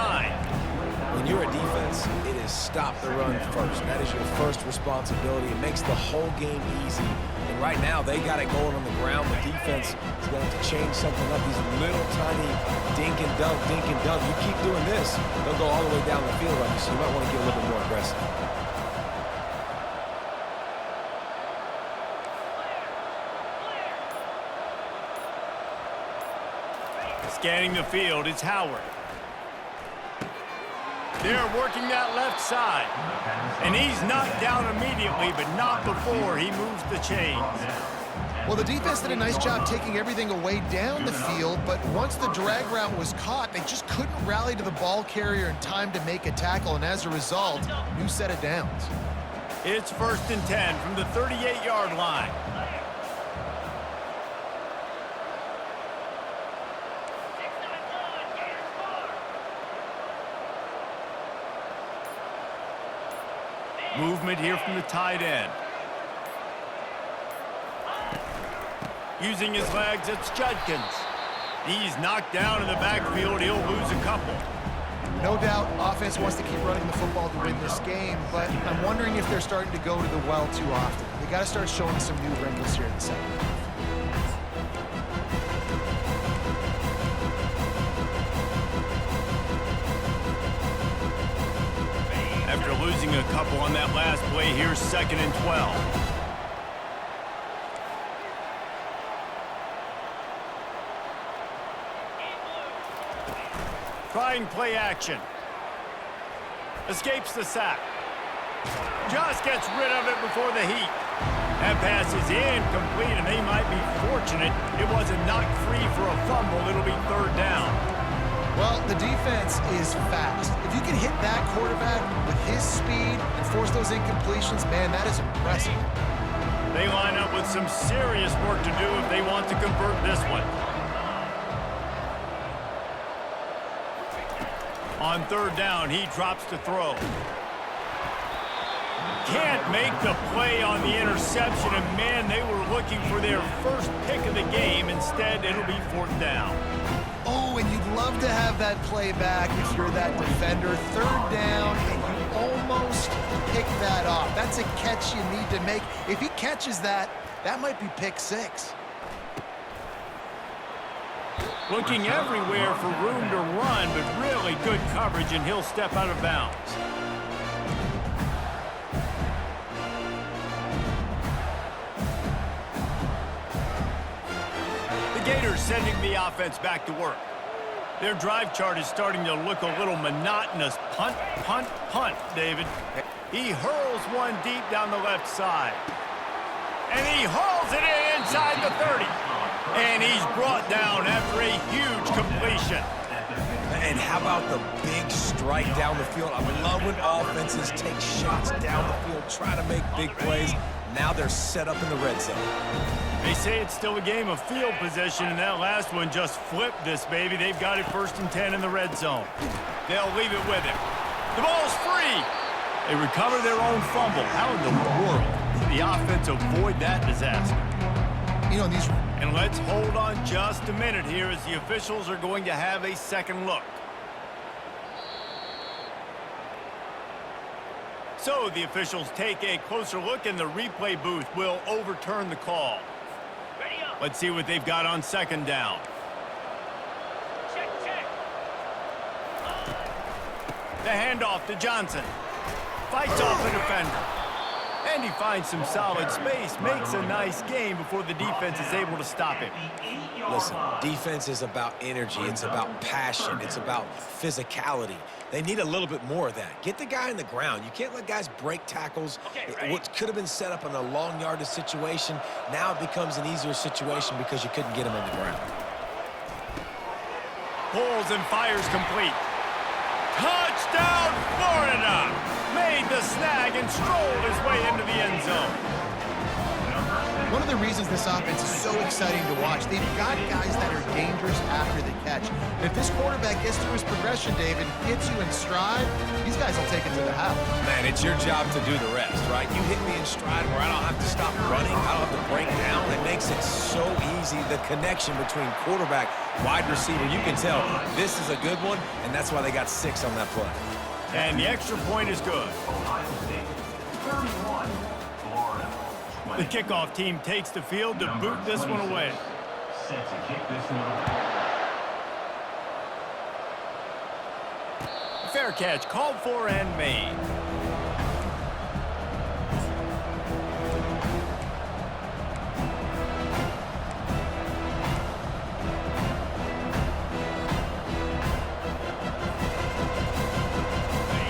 When you're a defense, it is stop the run first. That is your first responsibility. It makes the whole game easy. And right now, they got it going on the ground. The defense is going to have to change something up. These little tiny dink and dunk, dink and dunk. You keep doing this, they'll go all the way down the field on you, so you might want to get a little bit more aggressive. Scanning the field, it's Howard. They're working that left side. And he's knocked down immediately, but not before he moves the chains. Well, the defense did a nice job taking everything away down the field, but once the drag route was caught, they just couldn't rally to the ball carrier in time to make a tackle, and as a result, new set of downs. It's 1st and 10 from the 38-yard line. Movement here from the tight end. Using his legs, it's Judkins. He's knocked down in the backfield. He'll lose a couple. No doubt, offense wants to keep running the football to win this game, but I'm wondering if they're starting to go to the well too often. They got to start showing some new wrinkles here in the second half. After losing a couple on that last play, here's 2nd and 12. Trying play action. Escapes the sack. Just gets rid of it before the heat. That pass is incomplete, and they might be fortunate it wasn't knocked free for a fumble. It'll be 3rd down. Well, the defense is fast. If you can hit that quarterback with his speed and force those incompletions, man, that is impressive. They line up with some serious work to do if they want to convert this one. On 3rd down, he drops to throw. can't make the play on the interception, and man, they were looking for their first pick of the game. Instead, it'll be 4th down. Oh, and you'd love to have that play back if you're that defender. 3rd down, and you almost pick that off. That's a catch you need to make. If he catches that, that might be pick 6. Looking everywhere for room to run, but really good coverage, and he'll step out of bounds. The Gators sending the offense back to work. Their drive chart is starting to look a little monotonous. Punt, punt, punt, David. He hurls one deep down the left side. And he hauls it in inside the 30. And he's brought down after a huge completion. And how about the big strike down the field? I love when offenses take shots down the field, try to make big plays. Now they're set up in the red zone. They say it's still a game of field position, and that last one just flipped this, baby. They've got it 1st and 10 in the red zone. They'll leave it with him. The ball's free. They recover their own fumble. How in the world did the offense avoid that disaster? You know, these... And let's hold on just a minute here as the officials are going to have a second look. So the officials take a closer look, and the replay booth will overturn the call. Let's see what they've got on 2nd down. Check, check. The handoff to Johnson. Fights off a defender. And he finds some solid space, makes a nice game before the defense is able to stop him. Listen, defense is about energy. It's about passion. It's about physicality. They need a little bit more of that. Get the guy on the ground. You can't let guys break tackles. What could have been set up in a long yardage situation, now it becomes an easier situation because you couldn't get him on the ground. Pulls and fires complete. Touchdown, Florida! Made the snag and strolled his way into the end zone. One of the reasons this offense is so exciting to watch, they've got guys that are dangerous after the catch. And if this quarterback gets through his progression, David, hits you in stride, these guys will take it to the house. Man, it's your job to do the rest, right? You hit me in stride where I don't have to stop running. I don't have to break down. It makes it so easy, the connection between quarterback, wide receiver. You can tell this is a good one, and that's why they got 6 on that play. And the extra point is good. Ohio State 31, Florida 20. The kickoff team takes the field to boot this one away. Set to kick this one away. Fair catch called for and made.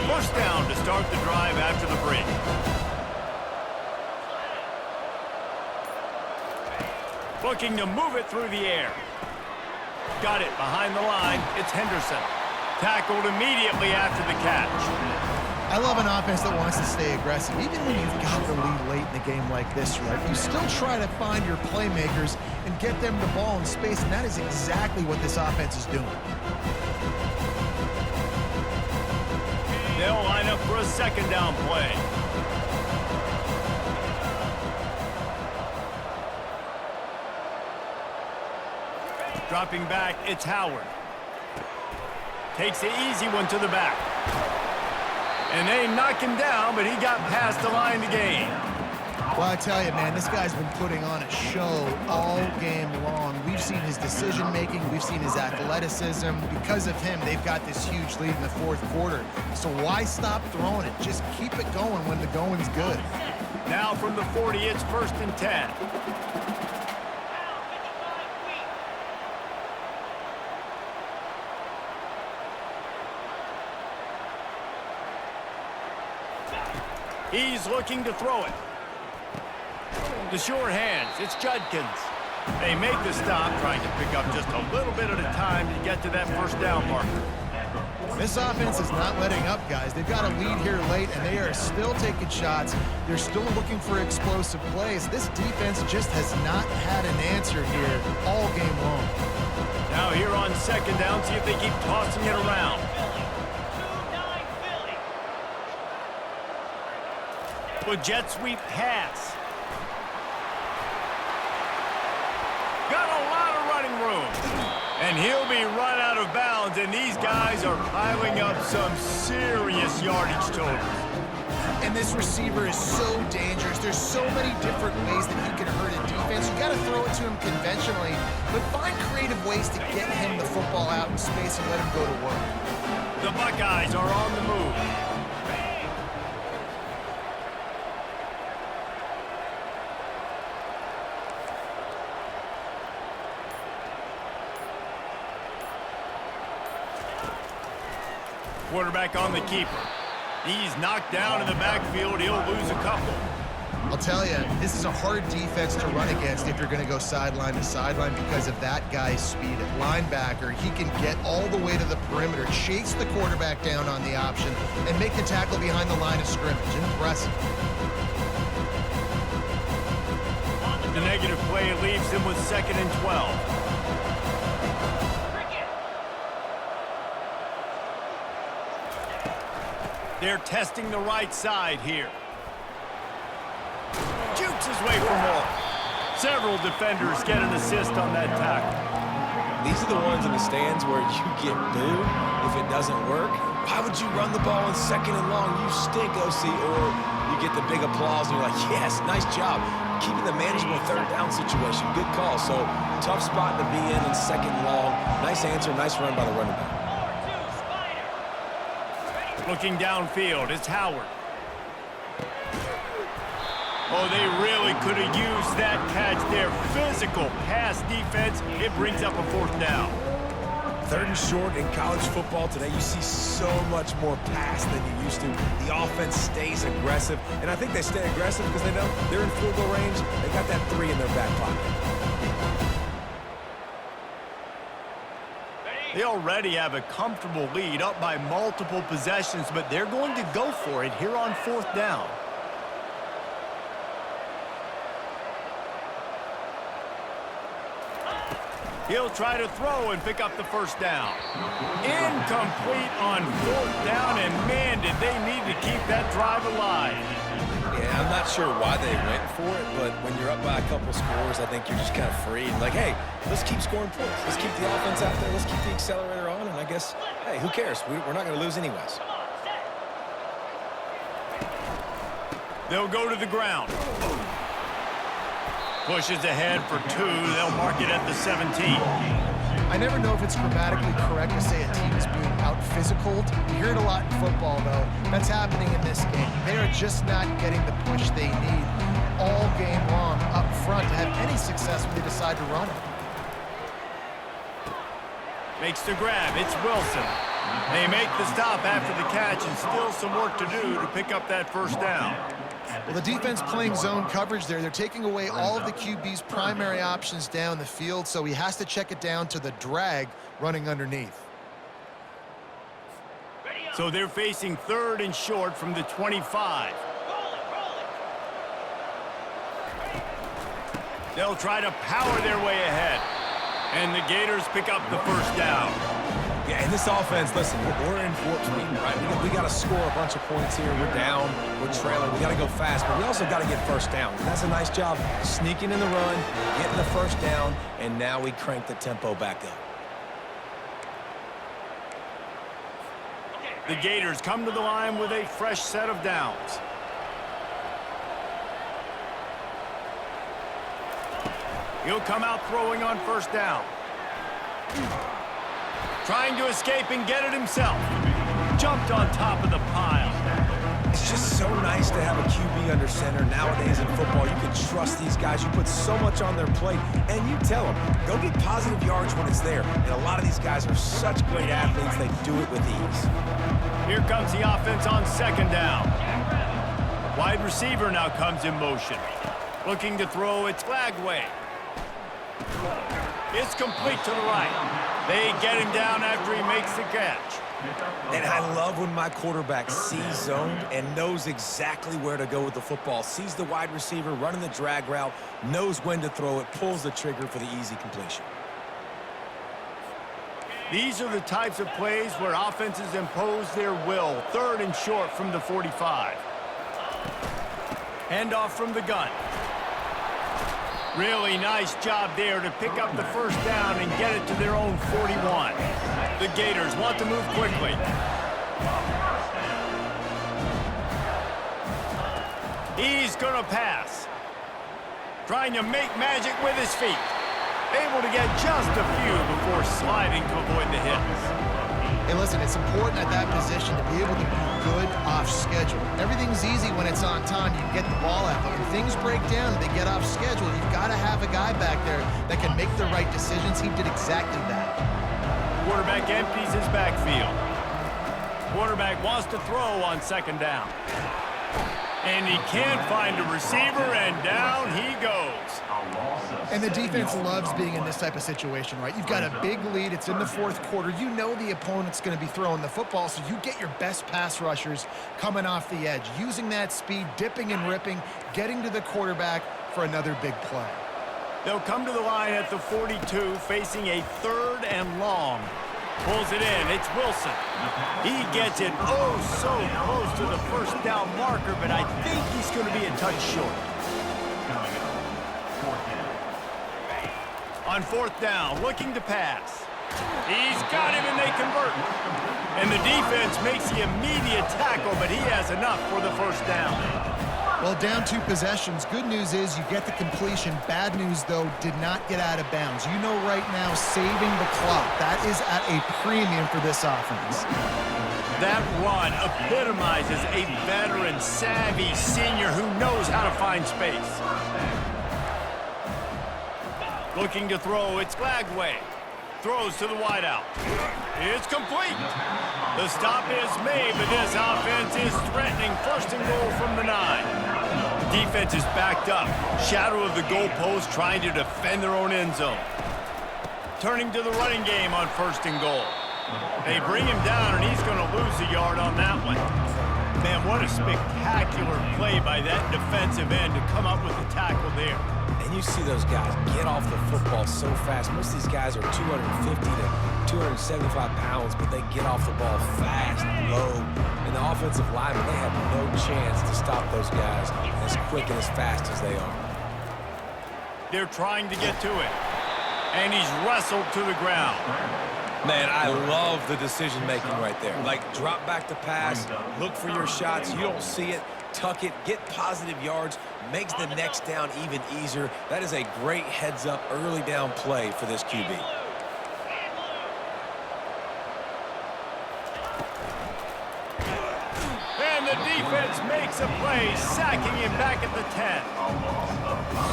First down to start the drive after the break. Looking to move it through the air. Got it behind the line. It's Henderson. Tackled immediately after the catch. I love an offense that wants to stay aggressive. Even when you've got the lead late in the game like this, right? You still try to find your playmakers and get them the ball in space, and that is exactly what this offense is doing. They'll line up for a second down play. Dropping back, it's Howard. Takes the easy one to the back. And they knock him down, but he got past the line to gain. Well, I tell you, man, this guy's been putting on a show all game long. We've seen his decision-making. We've seen his athleticism. Because of him, they've got this huge lead in the fourth quarter. So why stop throwing it? Just keep it going when the going's good. Now from the 40, it's 1st and 10. He's looking to throw it. The sure hands, it's Judkins. They make the stop, trying to pick up just a little bit at a time to get to that first down marker. This offense is not letting up, guys. They've got a lead here late, and they are still taking shots. They're still looking for explosive plays. This defense just has not had an answer here all game long. Now here on second down, see if they keep tossing it around. With jet sweep pass. Got a lot of running room. And he'll be run out of bounds, and these guys are piling up some serious yardage totals. And this receiver is so dangerous. There's so many different ways that he can hurt a defense. You got to throw it to him conventionally, but find creative ways to get him the football out in space and let him go to work. The Buckeyes are on the move. Quarterback on the keeper. He's knocked down in the backfield. He'll lose a couple. I'll tell you, this is a hard defense to run against if you're going to go sideline to sideline because of that guy's speed. At linebacker, he can get all the way to the perimeter, chase the quarterback down on the option, and make the tackle behind the line of scrimmage. Impressive. The negative play leaves him with 2nd and 12. They're testing the right side here. Jukes his way for more. Several defenders get an assist on that tackle. These are the ones in the stands where you get booed if it doesn't work. Why would you run the ball in 2nd and long? You stink, OC. Or you get the big applause and you're like, yes, nice job. Keeping the manageable 3rd down situation. Good call. So tough spot to be in 2nd and long. Nice answer, nice run by the running back. Looking downfield, it's Howard. Oh, they really could have used that catch there. Physical pass defense. It brings up a 4th down. 3rd and short in college football today. You see so much more pass than you used to. The offense stays aggressive, and I think they stay aggressive because they know they're in field goal range. They got that 3 in their back pocket. They already have a comfortable lead, up by multiple possessions, but they're going to go for it here on 4th down. He'll try to throw and pick up the 1st down. Incomplete on 4th down, and man, did they need to keep that drive alive. Yeah, I'm not sure why they went for it, but when you're up by a couple scores, I think you're just kind of free. Like, hey, let's keep scoring points. Let's keep the offense out there. Let's keep the accelerator on, and I guess, hey, who cares? We're not going to lose anyways. They'll go to the ground. Pushes ahead for 2. They'll mark it at the 17. I never know if it's grammatically correct to say a team is being out-physicaled. You hear it a lot in football, though. That's happening in this game. They are just not getting the push they need all game long up front to have any success when they decide to run it. Makes the grab. It's Wilson. They make the stop after the catch, and still some work to do to pick up that 1st down. Well, the defense playing zone coverage there. They're taking away all of the QB's primary options down the field, so he has to check it down to the drag running underneath. So they're facing 3rd and short from the 25. They'll try to power their way ahead. And the Gators pick up the 1st down. Yeah, in this offense, listen, we're in warp speed, right? We got to score a bunch of points here. We're down. We're trailing. We got to go fast, but we also got to get 1st down. And that's a nice job sneaking in the run, getting the 1st down, and now we crank the tempo back up. The Gators come to the line with a fresh set of downs. He'll come out throwing on 1st down. Trying to escape and get it himself. Jumped on top of the pile. It's just so nice to have a QB under center. Nowadays in football, you can trust these guys. You put so much on their plate, and you tell them, go get positive yards when it's there. And a lot of these guys are such great athletes, they do it with ease. Here comes the offense on 2nd down. Wide receiver now comes in motion. Looking to throw, it's Flagway. It's complete to the right. They get him down after he makes the catch. And I love when my quarterback sees zoned and knows exactly where to go with the football. Sees the wide receiver running the drag route, knows when to throw it, pulls the trigger for the easy completion. These are the types of plays where offenses impose their will. 3rd and short from the 45. Handoff from the gun. Really nice job there to pick up the first down and get it to their own 41. The Gators want to move quickly. He's going to pass. Trying to make magic with his feet. Able to get just a few before sliding to avoid the hits. Hey, listen, it's important at that position to be able to be good off schedule. Everything's easy when it's on time. You get the ball out. But when things break down and they get off schedule, you've got to have a guy back there that can make the right decisions. He did exactly that. Quarterback empties his backfield. Quarterback wants to throw on second down. And he can't find a receiver, and down he goes. And the defense loves being in this type of situation, right? You've got a big lead. It's in the fourth quarter. You know the opponent's going to be throwing the football, so you get your best pass rushers coming off the edge, using that speed, dipping and ripping, getting to the quarterback for another big play. They'll come to the line at the 42, facing a 3rd and long. Pulls it in. It's Wilson. He gets it oh so close to the first down marker, but I think he's going to be a touch short. On 4th down, looking to pass. He's got him, and they convert. And the defense makes the immediate tackle, but he has enough for the first down. Well, down 2 possessions. Good news is you get the completion. Bad news, though, did not get out of bounds. You know right now, saving the clock. That is at a premium for this offense. That run epitomizes a veteran, savvy senior who knows how to find space. Looking to throw, it's Glagway. Throws to the wideout. It's complete. The stop is made, but this offense is threatening 1st and goal from the 9. Defense is backed up. Shadow of the goalpost trying to defend their own end zone. Turning to the running game on 1st and goal. They bring him down, and he's going to lose a yard on that one. Man, what a spectacular play by that defensive end to come up with the tackle there. And you see those guys get off the football so fast. Most of these guys are 250 to 275 pounds, but they get off the ball fast, low. And the offensive linemen, they have no chance to stop those guys as quick and as fast as they are. They're trying to get to it. And he's wrestled to the ground. Man, I love the decision-making right there. Like, drop back to pass, look for your shots. You don't see it, tuck it, get positive yards, makes the next down even easier. That is a great heads-up early down play for this QB. And the defense makes a play, sacking him back at the 10.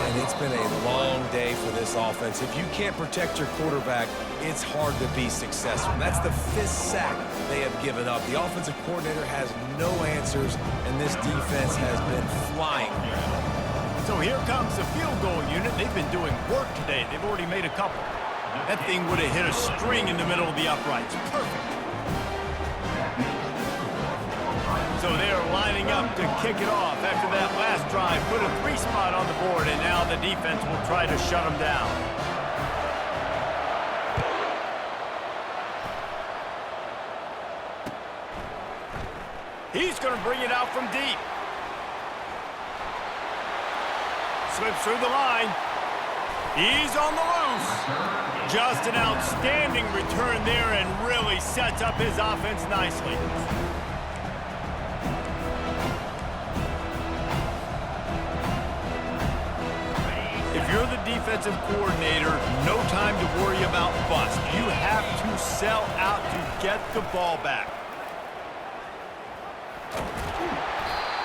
And it's been a long day for this offense. If you can't protect your quarterback, it's hard to be successful. That's the 5th sack they have given up. The offensive coordinator has no answers, and this defense has been flying. So here comes the field goal unit. They've been doing work today. They've already made a couple. That thing would have hit a string in the middle of the uprights. Perfect. So they're lining up to kick it off after that last drive. Put a 3 spot on the board, and now the defense will try to shut them down. He's going to bring it out from deep. Slips through the line. He's on the loose. Just an outstanding return there and really sets up his offense nicely. If you're the defensive coordinator, no time to worry about bust. You have to sell out to get the ball back.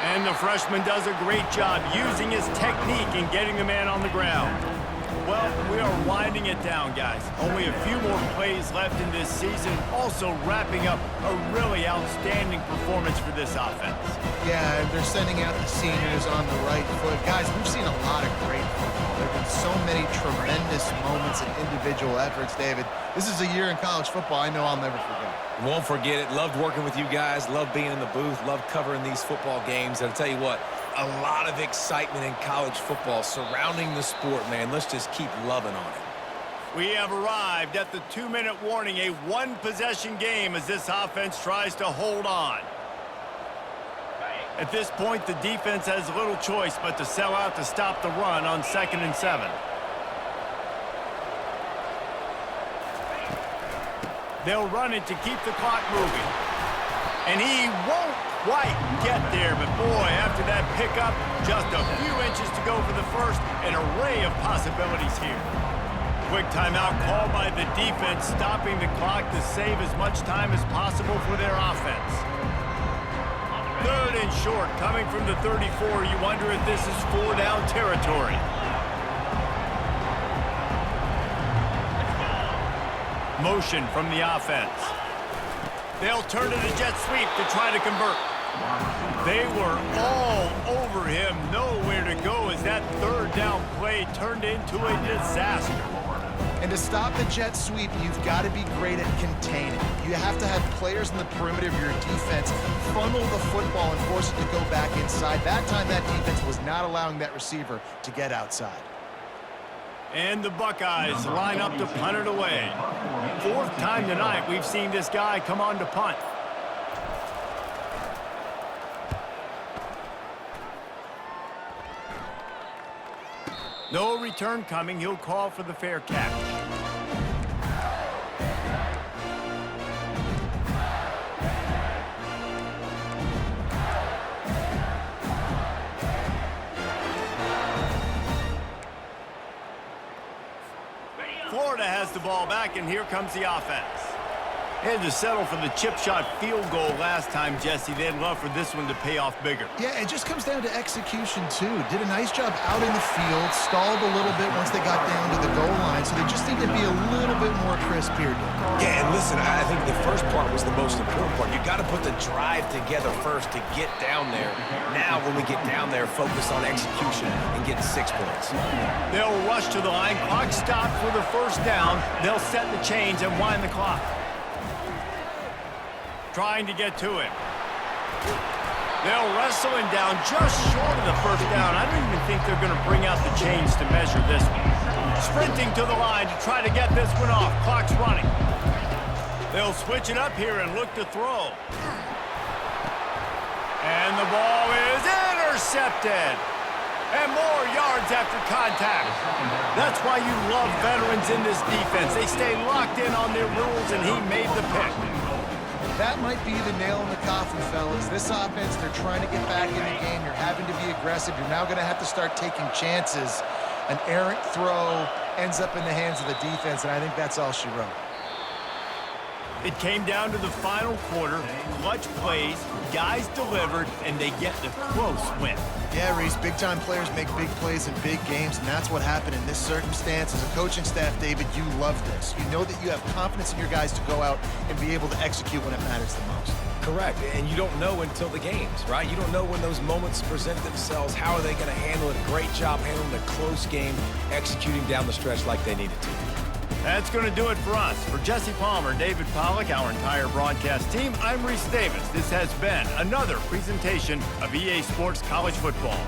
And the freshman does a great job using his technique and getting the man on the ground. Well, we are winding it down, guys. Only a few more plays left in this season. Also wrapping up a really outstanding performance for this offense. Yeah, they're sending out the seniors on the right foot. Guys, we've seen a lot of great football. There have been so many tremendous moments and individual efforts, David. This is a year in college football I know I'll never forget. Won't forget it. Loved working with you guys. Loved being in the booth. Loved covering these football games. And I'll tell you what, a lot of excitement in college football surrounding the sport, man. Let's just keep loving on it. We have arrived at the 2-minute warning, a one-possession game as this offense tries to hold on. At this point, the defense has little choice but to sell out to stop the run on 2nd and 7. They'll run it to keep the clock moving. And he won't quite get there, but boy, after that pickup, just a few inches to go for the first, an array of possibilities here. Quick timeout called by the defense, stopping the clock to save as much time as possible for their offense. 3rd and short, coming from the 34. You wonder if this is 4-down territory. Motion from the offense. They'll turn to the jet sweep to try to convert. They were all over him, nowhere to go as that 3rd down play turned into a disaster. And to stop the jet sweep, you've got to be great at containing. You have to have players in the perimeter of your defense funnel the football and force it to go back inside. That time, that defense was not allowing that receiver to get outside. And the Buckeyes line up to punt it away. 4th time tonight we've seen this guy come on to punt. No return coming. He'll call for the fair catch. Florida has the ball back, and here comes the offense. They had to settle for the chip shot field goal last time, Jesse. They'd love for this one to pay off bigger. Yeah, it just comes down to execution, too. Did a nice job out in the field, stalled a little bit once they got down to the goal line, so they just need to be a little bit more crisp here. Yeah, and listen, I think the first part was the most important part. You got to put the drive together first to get down there. Now, when we get down there, focus on execution and getting 6 points. They'll rush to the line. Clock stopped for the 1st down. They'll set the chains and wind the clock. Trying to get to him. They'll wrestle him down just short of the 1st down. I don't even think they're going to bring out the chains to measure this one. Sprinting to the line to try to get this one off. Clock's running. They'll switch it up here and look to throw. And the ball is intercepted. And more yards after contact. That's why you love veterans in this defense. They stay locked in on their rules, and he made the pick. That might be the nail in the coffin, fellas. This offense, they're trying to get back in the game. You're having to be aggressive. You're now going to have to start taking chances. An errant throw ends up in the hands of the defense, and I think that's all she wrote. It came down to the final quarter. Clutch plays, guys delivered, and they get the close win. Yeah, Reese, big-time players make big plays in big games, and that's what happened in this circumstance. As a coaching staff, David, you love this. You know that you have confidence in your guys to go out and be able to execute when it matters the most. Correct, and you don't know until the games, right? You don't know when those moments present themselves. How are they going to handle it? Great job handling a close game, executing down the stretch like they needed to. That's going to do it for us. For Jesse Palmer, David Pollack, our entire broadcast team, I'm Reese Davis. This has been another presentation of EA Sports College Football.